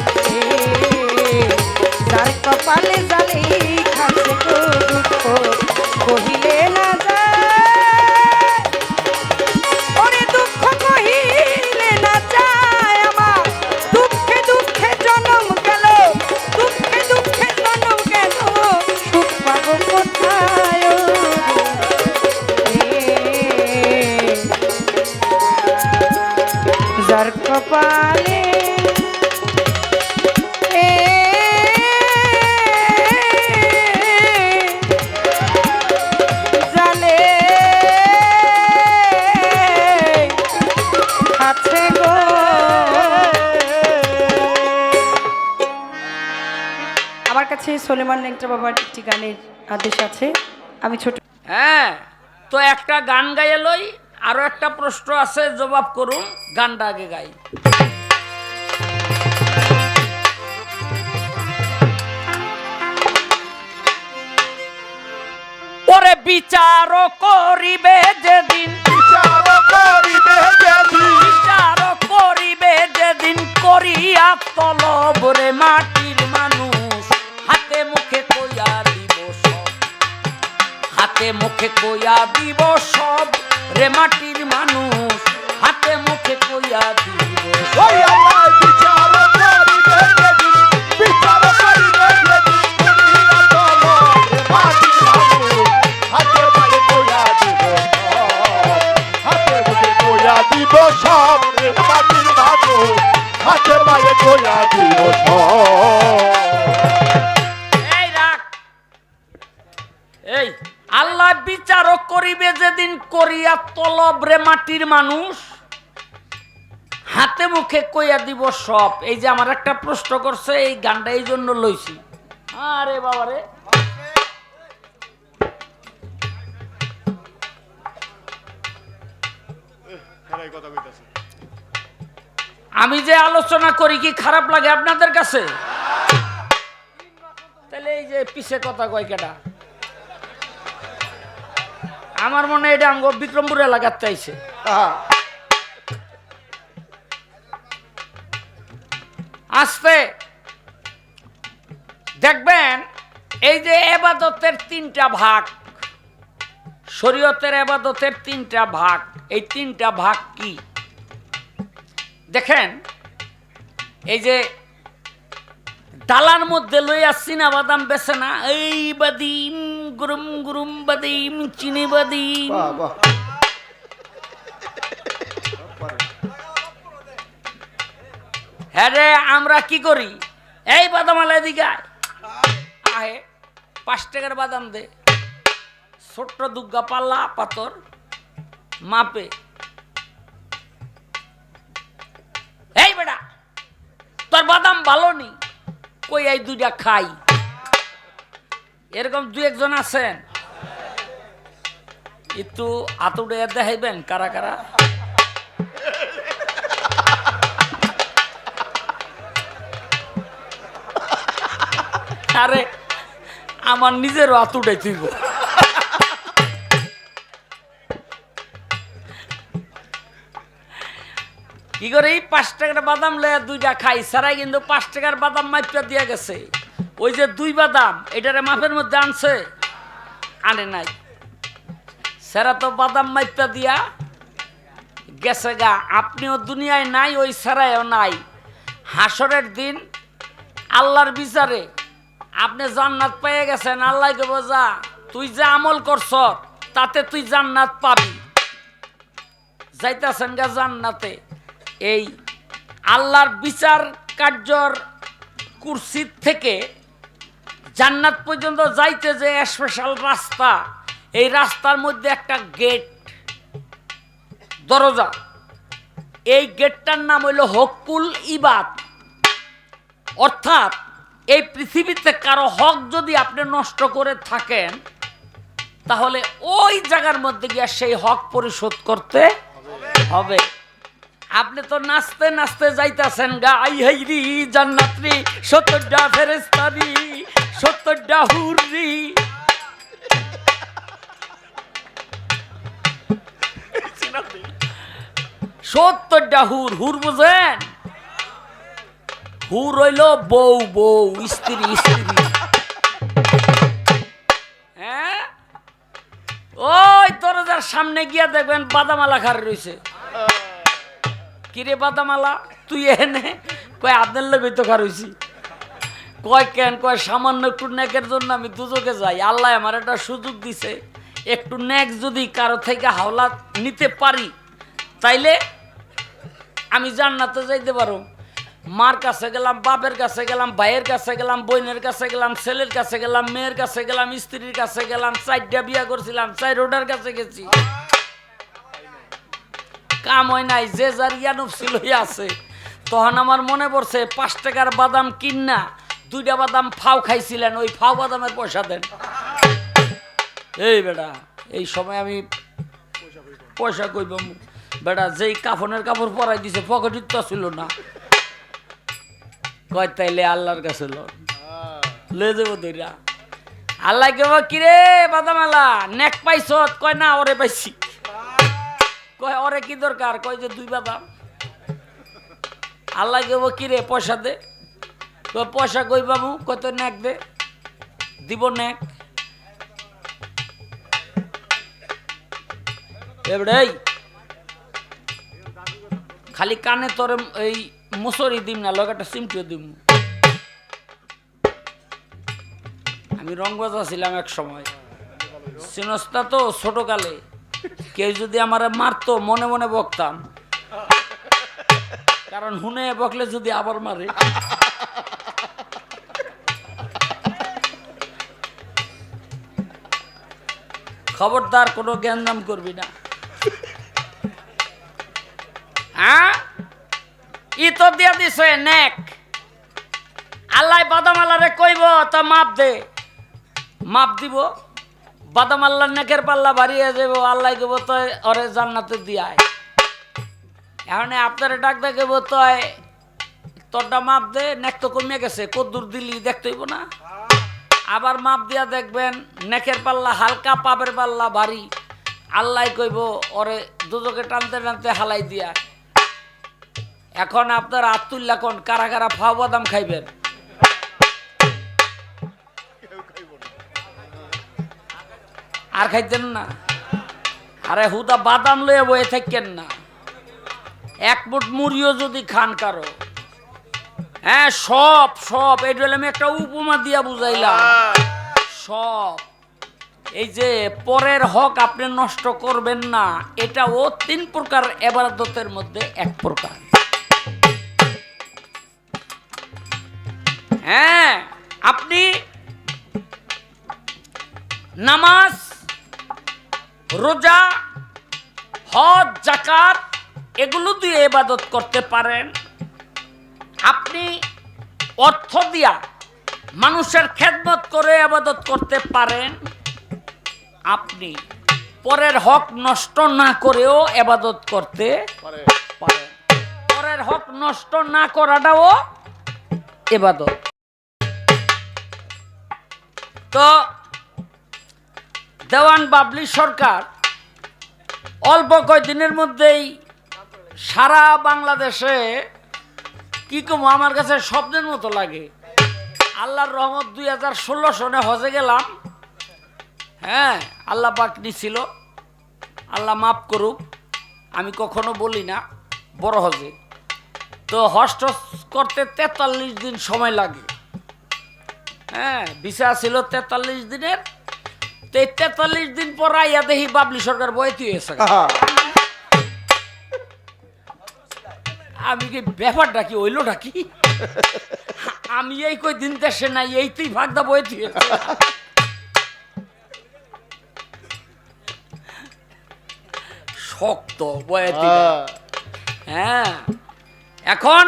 Speaker 1: রে? যার কপালে জালি খাসে গো দুঃখ কহিলে না যায়। ওরে দুঃখ কহিলে না যায়, আমার দুঃখে দুঃখে জন্ম গেল, দুঃখে দুঃখে জন্ম গেল, সুখ পাবো কোথায় রে? যার কপালে সোলেমান ল্যাংটা বাবার একটি গানের আদেশ আছে, আমি ছোট।
Speaker 2: হ্যাঁ, তো একটা গান গাইয়ে লই, আরো একটা প্রশ্ন আছে, জবাব করুন। গানটা আগে গাই। ওরে বিচার করিবে যেদিন,
Speaker 3: বিচার করিবে যেদিন,
Speaker 2: বিচার করিবে যেদিন, করিয়া তলব রে মাটির মানুষ, হাতে মুখে কইয়া দিব সব, হাতে মুখে কইয়া দিব সব রে মাটির মানুষ, হাতে মুখে কইয়া দিব সব।
Speaker 3: ওই আল্লাহ বিচার করিবে যেদিন, বিচার করিবে যেদিন, করিয়া তলব রে মাটির মানুষ, হাতে পায়ে কইয়া দিব সব, হাতে মুখে কইয়া দিব সব রে মাটির মানুষ, হাতে পায়ে কইয়া দিব সব।
Speaker 2: এই রাখ, এই আল্লাহ বিচারও করিবে যেদিন, করিয়া তলব রে মাটির মানুষ, হাতে মুখে কইয়া দিব সব। এই যে আমার একটা প্রশ্ন করছে, এই গানটা এই জন্য লইছি। আরে বাবা রে, আমি যে আলোচনা করি কি খারাপ লাগে আপনাদের কাছে? তাহলে এই যে পিছে কথা কয় কেটা? আমার মনে হয় এটা আঙ্গ বিক্রমপুর এলাকার চাইছে। আসতে দেখবেন এই যে এবাদতের তিনটা ভাগ, শরীয়তের এবাদতের তিনটা ভাগ, এই তিনটা ভাগ কি দেখেন। এই যে ডালার মধ্যে লইয়া চিনা বাদাম বেছে না, এই বাদিম গুরুম গুরুম বাদিম চিনি বাদিম, হ্যাঁ রে, আমরা কি করি? এই বাদাম আলাই দিঘায় আহে 5 টাকার বাদাম দে, ছোট্ট দুগ্গা পাল্লা পাথর মাপে, এই বেটা তোর বাদাম ভালো নি, কই এই দুইটা খাই। এরকম 2-1 আছেন, একটু আতুড়ে দেখাইবেন কারা কারা? আরে আমার নিজেরও আতুড়ে তুইব। কি করে এই 5 টাকার বাদাম লয়া দুইটা খাই, সারাই কিন্তু 5 টাকার বাদাম মাইপটা দিয়া গেছে। ওই যে 2 বাদাম এটারে মাপের মধ্যে আনছে, আনে নাই, সেরা তো বাদাম মাইপটা দিয়া গেছে গা। আপনিও দুনিয়ায় নাই, ওই সারাইও নাই। হাসরের দিন আল্লাহর বিচারে আপনি জান্নাত পেয়ে গেছেন, আল্লাহ কে বোঝা তুই যে আমল করছ তাতে তুই জান্নাত পাবি, যাইতেছেন গা জান্নাতে। এই আল্লাহর বিচার কার্যর কুরসি থেকে জান্নাত পর্যন্ত যাইতে যে স্পেশাল রাস্তা, এই রাস্তার মধ্যে একটা গেট, দরজা, এই গেটটার নাম হইল হকুল ইবাদ। অর্থাৎ এই পৃথিবীতে কারো হক যদি আপনি নষ্ট করে থাকেন, তাহলে ওই জায়গার মধ্যে গিয়ে সেই হক পরিশোধ করতে হবে। আপনি তো নাচতে নাচতে যাইতাছেন গা, আই হাইরি জান্নাতরি 70টা ফেরেশতারি 70টা হুররি, 70টা হুর। হুর বুঝেন? হুর হইল বউ বউ, স্ত্রী স্ত্রী। হ্যাঁ, ওই দরজার সামনে গিয়া দেখবেন বাদামালা খার রয়েছে। কিরে বাদামালা তুই এনে? কয় আপনার লোকই তো খার হয়েছি। কয় কেন? কয় সামান্য একটু নেকের জন্য আমি দুজকে যাই, আল্লাহ আমার একটা সুযোগ দিছে, একটু নেক যদি কারো থেকে হাওলা নিতে পারি তাইলে আমি জান্নাতে যাইতে পারো। মার কাছে গেলাম, বাপের কাছে গেলাম, ভাইয়ের কাছে গেলাম, বোনের কাছে গেলাম, ছেলের কাছে গেলাম, মেয়ের কাছে গেলাম, স্ত্রীর কাছে গেলাম, 4টা বিয়া করছিলাম, 4 ওটার কাছে গেছি, কাম হয় নাই, যে যার ইয়ানুফসি লইয়া আছে। তখন আমার মনে পড়ছে 5 টাকার বাদাম কিনা 2টা বাদাম ফাও খাইছিলেন, ওই ফাও বাদামের পয়সা দেন। এই বেটা এই সময় আমি পয়সা কইব বেটা, যেই কাফনের কাপড় পরাই দিছে পকেটে তো ছিল না। কয় তাইলে আল্লাহর কাছে লে যাবো দইরা। আল্লাহ কেব কিরে বাদামালা নেক পাইছ? কয় না, ওরে পাইছি। কয় ওরে কি দরকার? কয় যে 2 বাদাম। আল্লাহ কেব কিরে পয়সা দে? কয় পয়সা কই বাবু? কয় তো নেক দে। দিব নেক। এবারে খালি কানে তোরে এই মুসরি দিম না, লগাটা সিমটিও দিম। আমি রংবাজা ছিলাম এক সময়, সিনস্তা তো ছোটকালে। কেউ যদি আমার মারতো মনে মনে বকতাম, কারণ হুনে বকলে যদি আবার মারে। খবরদার কোনো জ্ঞানদাম করবি না। হ্যাঁ ই তো দিয়া দিছে নেক। আল্লাহ বাদাম আল্লাহরে কইব তা মাপ দে, মাপ দিব। বাদাম আল্লাহর নেকের পাল্লা বাড়িয়ে যাব। আল্লাহ কইব তো ওরে জান্নাতে দিয়ায়। এখন আপনারে ডাক দেব তো তোরটা মাপ দে, নেক তো কমে গেছে, কদ্দুর দিলি দেখতে হইব না। আবার মাপ দিয়া দেখবেন নেকের পাল্লা হালকা, পাপের পাল্লা ভারী। আল্লাহ কইব ওরে দুজকে টানতে টানতে হালাই দিয়া। এখন আপনার আত্মুল্লাহ কোন কারা কারা ফাও বাদাম খাইবেন? আর খাইতেন না? আরে হুদা বাদাম লয়ে বয়ে থাকেন না। 1 মুঠ মুড়িও যদি খান কারো, হ্যাঁ সব সব এটা আমি একটা উপমা দিয়া বুঝাইলাম। সব এই যে পরের হক আপনি নষ্ট করবেন না, এটাও 3 প্রকার ইবাদতের মধ্যে 1 প্রকার। হ্যাঁ আপনি নামাজ, রোজা, হজ, যাকাত এগুলো দিয়ে ইবাদত করতে পারেন। আপনি অর্থ দিয়া মানুষের খেদমত করে ইবাদত করতে পারেন। আপনি পরের হক নষ্ট না করেও ইবাদত করতে পারেন। পরের হক নষ্ট না করাটাও ইবাদত। তো দেওয়ান বাবলি সরকার অল্প কয়েকদিনের মধ্যেই সারা বাংলাদেশে কি কম আমার কাছে স্বপ্নের মতো লাগে। আল্লাহর রহমত 2016 সনে হজে গেলাম। হ্যাঁ আল্লাহ পাক নিছিল, আল্লাহ মাফ করুক। আমি কখনো বলি না বড় হজে। তো হজ করতে 43 দিন সময় লাগে। হ্যাঁ ভিসা ছিল 43 দিনের। তো 43 দিন পর আইয়া দেখি বাবলি সরকার বইতে হয়েছে। আমি কি ব্যাপারটা কি হইলোটা কি? আমি এই কই দিন দেশে নাই, এইতেই ভাগদা বইতে হয়েছে। শক্ত বইতে। হ্যাঁ এখন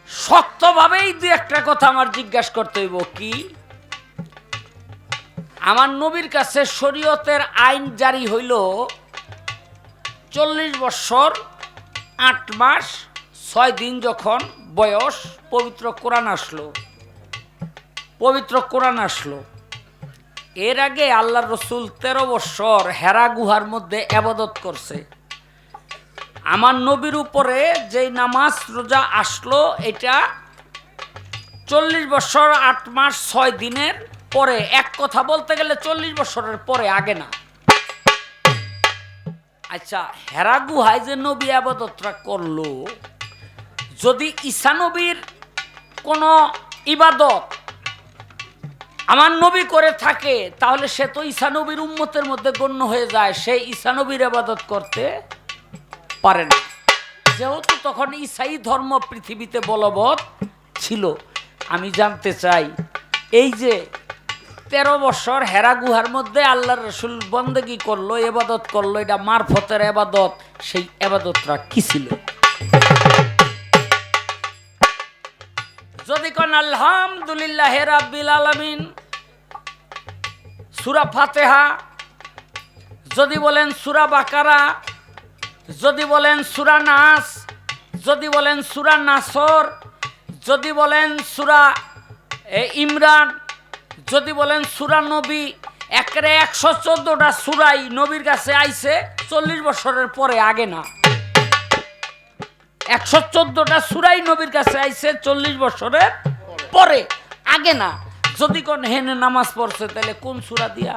Speaker 2: শক্তভাবেই 2-1টা কথা আমার জিজ্ঞাসা করতে হইব। কি আমার নবীর কাছে শরীয়তের আইন জারি হইল 40 বছর 8 মাস 6 দিন যখন বয়স পবিত্র কোরআন আসলো। পবিত্র কোরআন আসলো। এর আগে আল্লাহর রসুল 13 বছর হেরা গুহার মধ্যে ইবাদত করছে। আমার নবীর উপরে যেই নামাজ রোজা আসলো এটা 40 বছর 8 মাস 6 দিনের পরে। এক কথা বলতে গেলে 40 বছরের পরে, আগে না। আচ্ছা হেরা গুহায় যে নবী ইবাদতটা করলো, যদি ঈসা নবীর কোনো ইবাদত আমার নবী করে থাকে তাহলে সে তো ঈসা নবীর উম্মতের মধ্যে গণ্য হয়ে যায়। সেই ঈসা নবীর ইবাদত করতে পারে না, যেহেতু তখন ঈসাই ধর্ম পৃথিবীতে বলবৎ ছিল। আমি জানতে চাই এই যে 13 বছর হেরা গুহার মধ্যে আল্লাহর রাসূল বন্দেগী করলো, ইবাদত করলো, এটা মারফতের ইবাদত। সেই ইবাদতটা কি ছিল? যদি যদি কোন আলহামদুলিল্লাহ রাব্বিল আলামিন, সূরা ফাতিহা, যদি বলেন সূরা বাকারা, যদি বলেন সূরা নাস, যদি বলেন সূরা নাসর, যদি বলেন সূরা ইমরান, যদি বলেন সূরা নবী, একরে 114টা সূরাই নবীর কাছে আইছে 40 বছরের পরে, আগে না। 114টা সূরাই নবীর কাছে আইছে 40 বছরের পরে, আগে না। যদি কোন হেনে নামাজ পড়ছে তাহলে কোন সূরা দিয়া?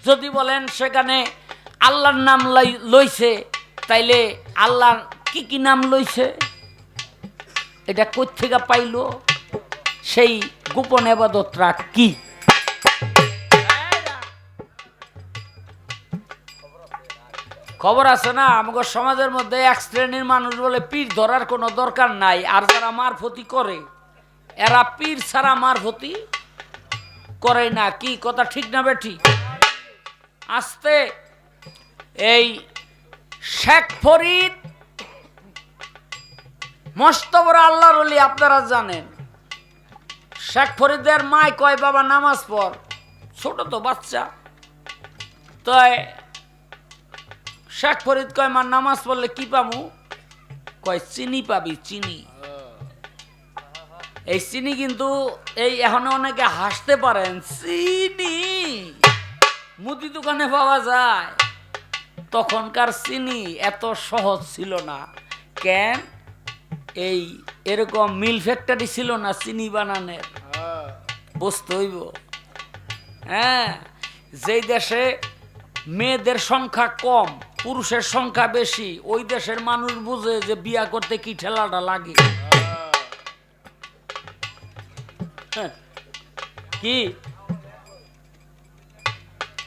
Speaker 2: যদি বলেন সেখানে আল্লাহর নাম লইছে, তাইলে আল্লাহ কি কি নাম লইছে, এটা কই থেকে পাইলো? সেই গোপন ইবাদতরা কি? খবর আছে না, আমাদের সমাজের মধ্যে এক শ্রেণীর মানুষ বলে পীর ধরার কোনো দরকার নাই, আর যারা মারফতি করে এরা পীর ছাড়া মারফতি করে না। কি কথা ঠিক না বেঠি? আস্তে এই শেখ ফরিদ মস্ত বড় আল্লাহর ওলি, আপনারা জানেন। শেখ ফরিদের মায় কয় বাবা নামাজ পড়, ছোট তো বাচ্চা। তো শেখ ফরিদ কয় মা নামাজ পড়লে কি পামু? কয় চিনি পাবি, চিনি। এই চিনি কিন্তু এই এখন অনেকে হাসতে পারেন, চিনি মুদি দোকানে পাওয়া যায়। তখনকার চিনি এত সহজ ছিল না। কেন? এই এরকম মিল ফ্যাক্টরি ছিল না চিনি বানানোর, বুঝতে হইব। হ্যাঁ, যেই দেশে মেয়েদের সংখ্যা কম, পুরুষের সংখ্যা বেশি, ওই দেশের মানুষ বুঝে যে বিয়া করতে কি ঠেলাটা লাগে। কি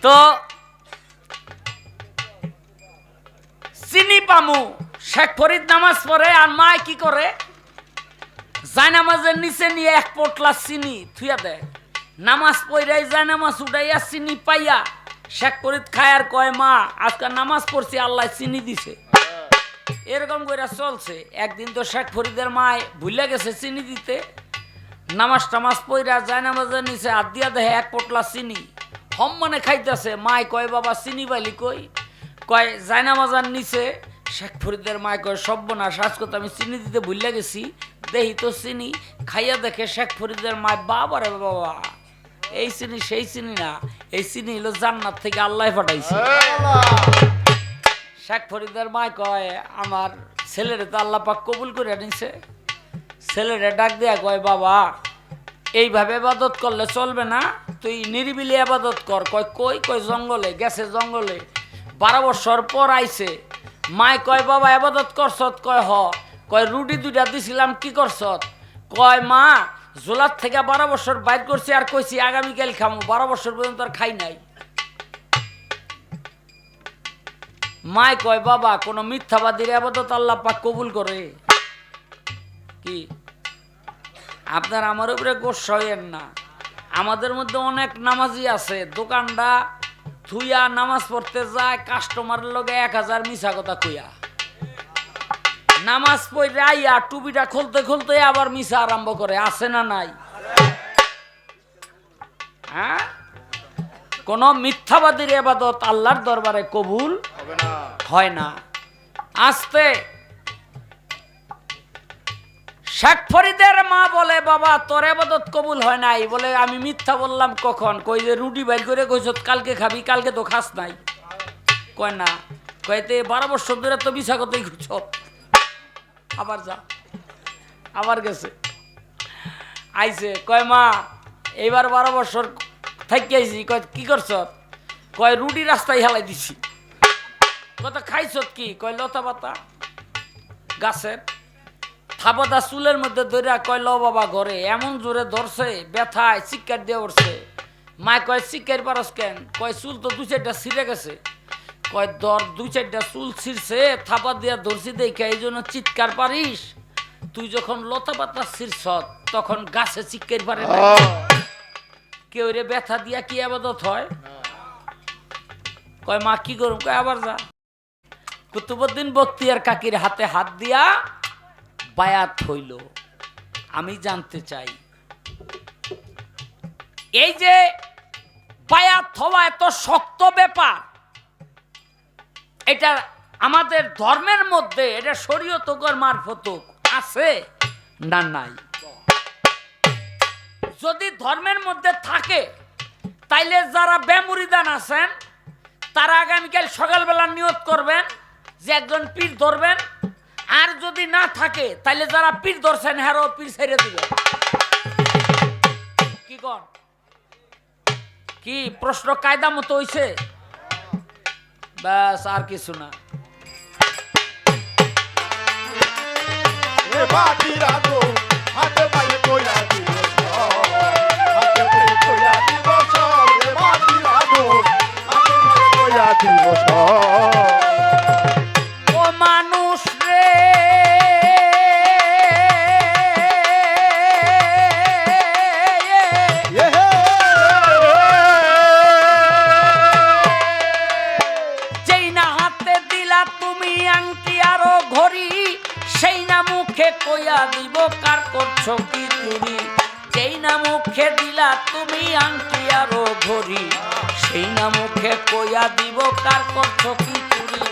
Speaker 2: তো চিনি পামু। শেখ ফরিদ নামাজ পড়ে, আর মায় কি করে? জায়নামাজের নিচে নিয়ে এক পোটলা চিনি থুইয়া দেয়। নামাজ পড়াই জায়নামাজ উঠাইয়া চিনি পাইয়া শেখ ফরিদ খায় আর কয় মা আজকে নামাজ পড়ছি, আল্লাহ চিনি দিছে। এরকম করে চলছে। একদিন তো শেখ ফরিদের মায় ভুলে গেছে চিনি দিতে। নামাজ টামাজ পড়া জায়নামাজের নিচে হাত দিয়া দেয় এক পোটলা চিনি, হম্মনে খাইতেছে। মায় কয় বাবা চিনি পাইলি কই? কয় জায়নামাজার নিচে। শেখ ফরিদের মায় কয় সর্বনাশ, আজকে তো আমি চিনি দিতে ভুলে গেছি, দেহি তো চিনি। খাইয়া দেখে শেখ ফরিদের মায় বাবা রে বাবা, এই চিনি সেই চিনি না, এই চিনি হলো জান্নাত থেকে আল্লাহ পাঠাইছে। শেখ ফরিদের মায় কয় আমার ছেলেরে তো আল্লাহ পাক কবুল করে নিছে। ছেলেরে ডাক দেয়া কয় বাবা এইভাবে ইবাদত করলে চলবে না, তুই নিরিবিলি ইবাদত কর। কয় কই? কয় জঙ্গলে গেছে, জঙ্গলে 12 বছর পর আইছে। মায় কয় বাবা ইবাদত করছত? কয় হ। কয় রুটি 2টা দিছিলাম, কি করছত? কয় মা জোলার থেকে 12 বছর বাইর করছি, আর কইছি আগামীকাল খামু, 12 বছর পর্যন্ত আর খাই নাই। মায় কয় বাবা কোন মিথ্যাবাদীর ইবাদত আল্লাহ পাক কবুল করে? কি আপনার আমার উপরে গোসা হইয়েন না। আমাদের মধ্যে অনেক নামাজি আছে, দোকানটা থুইয়া নামাজ পড়তে যায়, কাস্টমারের লগে 1000 মিছা কথা কইয়া নামাজ পড়ে আইয়া টুপিটা খুলতে খুলতে আবার মিছা আরম্ভ করে। আছে না নাই? হ্যাঁ, কোন মিথ্যাবাদীর ইবাদত আল্লাহর দরবারে কবুল হয় না। আস্তে শেখ ফরিদের মা বলে বাবা তোর ইবাদত কবুল হয় নাই। বলে আমি মিথ্যা বললাম কখন? কই যে রুটি বাইর করে কইছ কালকে খাবি, কালকে তো খাস নাই। কয় না। কইতে 12 বছর ধরে তো মিছা কথাই কইছ। আবার যা, আবার গেছে, আইছে। কয় মা এইবার 12 বছর থাকি আইছি। কয় কি করছ? কয় রুটি রাস্তায় হেলাই দিছি। কত খাইছ কি? কয় লতা পাতা গাছের থাপদা চুলের মধ্যে ধরে। কয় ল বাবা ঘরে। এমন জোরে ধরছে, ব্যথায় চিৎকার দিয়ে উঠছে। মায় কয় চিৎকার পারস কেন? কয় চুল তো 2-4টা ছিঁড়ে গেছে। কয় দর 2-4টা চুল ছিঁড়ছে, থাপা দিয়া ধরছি দেখে এই জন্য চিৎকার পারিস? তুই যখন লতা পাতা ছিঁড়ছ তখন গাছে চিৎকার পারে না। কেউ রে ব্যথা দিয়া কি আবাদত হয়? কয় মা কি করুম? কয় আবার যা। কুতুবউদ্দিন বখতিয়ার কাকির হাতে হাত দিয়া বায়াত হইল। আমি জানতে চাই এই যে বায়াত হওয়া এত শক্ত ব্যাপার, এটা আমাদের ধর্মের মধ্যে এটা শরীয়ত মারফত আছে না নাই? যদি ধর্মের মধ্যে থাকে তাইলে যারা বেমুরিদান আছেন তারা আগামীকাল সকালবেলা নিয়ত করবেন যে একজন পীর ধরবেন, আর যদি না থাকে তাইলে যারা পীর ধরছেন হ্যারো পীর ছেড়ে দিবেন। কি কর কি প্রশ্ন কায়দা মতো হইছে? ব্যাস, আর কিছু না। ও মানুষ রে, যেই না হাতে দিলা তুমি আংটি আরো ঘড়ি, সেই না মুখে কইয়া দিব কার করছো কি চুরি। যেই না মুখে দিলা তুমি আংটি আরো ঘড়ি, সেই না মুখে কইয়া দিব কার করছো কি চুরি।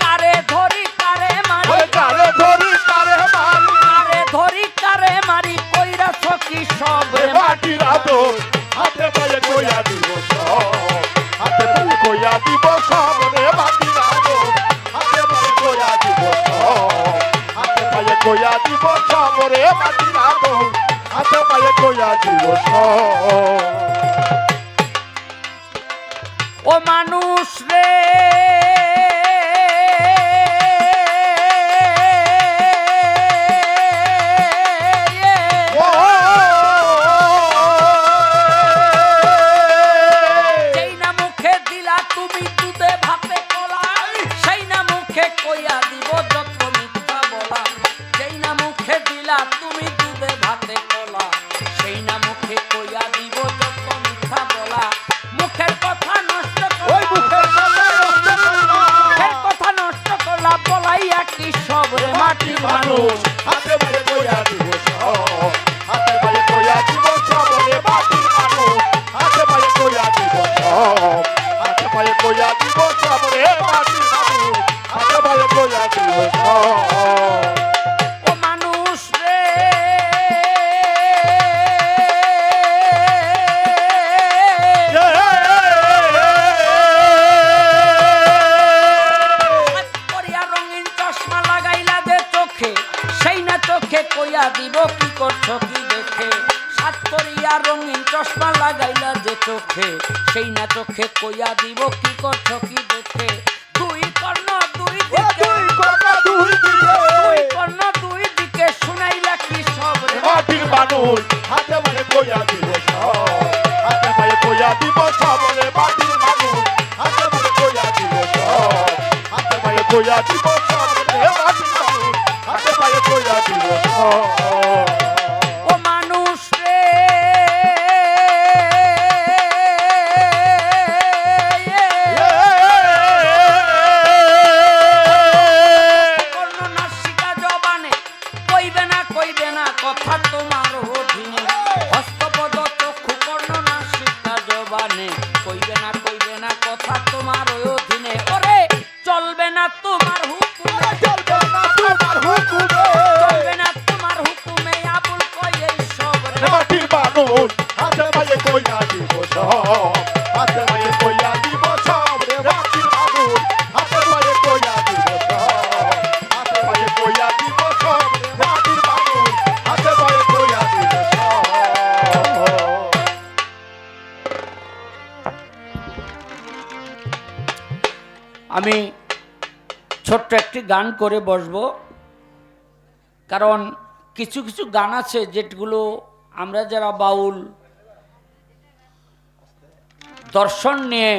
Speaker 2: কারে ধরি কারে মারি,
Speaker 3: কারে ধরি কারে মারি,
Speaker 2: কারে ধরি কারে মারি, কইরাছো কি সব রে
Speaker 3: মাটির আদর, হাতে পায়ে কইয়া দিব সব, হাতে পায়ে কইয়া দিব সব রে মাটির আদর, হাতে পায়ে কইয়া দিব সব, হাতে পায়ে কইয়া দিব সব রে মাটির আদর, হাতে পায়ে কইয়া দিব সব।
Speaker 2: ও মানুষ রে, যেই না মুখে দিলা তুমি দুধে ভাতে কলা, সেই না মুখে কইয়া দিব যত মিথ্যা বলা। যেই না মুখে দিলা তুমি দুধে ভাতে কলা, সেই না মুখে কইয়া দিব যত মিথ্যা বলা। মুখের কথা নষ্ট
Speaker 3: ওই মুখের
Speaker 2: মুখের কথা নষ্ট করলা, বলাইয়া কি সব রে মাটির মানুষ।
Speaker 3: হাতে পায়ে কইয়া দিব সব, হাতে পায়ে কইয়া দিব সব রে মাটির মানুষ, হাতে পায়ে কইয়া দিব সব, হাতে পায়ে কইয়া দিব সব রে মাটির মানুষ, হাতে পায়ে কইয়া দিব সব।
Speaker 2: ও মানুষ রে, করিয়া রঙিন চশমা লাগাইলা যে চোখে, সেই না চোখে কইয়া দিব কি করছো কি দেখে। সাত করিয়া রঙিন চশমা লাগাইলা যে চোখে, সেই না চোখে কইয়া দিব কি করছো কি দেখে। দুই কর্ণ দুই দিকে,
Speaker 3: দুই কর্ণ দুই দিকে,
Speaker 2: দুই কর্ণ দুই দিকে শুনাইলা কি সব রে
Speaker 3: মাটির মানুষ, হাতে পায়ে কইয়া দিব সব, হাতে পায়ে কইয়া দিব সব রে মাটির মানুষ, হাতে পায়ে কইয়া দিব সব, হাতে পায়ে কইয়া দিব সব রে মাটির মানুষ, হাতে পায়ে কইয়া দিব সব।
Speaker 2: ও মানুষ রে, কর্ণ নাসিকা জবানে কইবে না কথা তোমার অধীনে। হস্তপদ চক্ষু কর্ণ নাসিকা জবানে কইবে না কথা তোমার অধীনে। ওরে চলবে না তোমার হুকুমে,
Speaker 3: চলবে না তোমার হুকুমে,
Speaker 2: চলবে না তোমার হুকুমে, আবুল কই এই সব রে
Speaker 3: মাটির মানুষ, হাতে পায়ে কইয়া দিব সব, হাতে পায়ে কইয়া দিব সব রে মাটির মানুষ, হাতে পায়ে কইয়া দিব সব, হাতে পায়ে কইয়া দিব সব রে মাটির মানুষ, হাতে পায়ে কইয়া দিব সব।
Speaker 2: আমি ছোট্ট একটি গান করে বসবো, কারণ কিছু কিছু গান আছে যেগুলো আমরা যারা বাউল দর্শন নিয়ে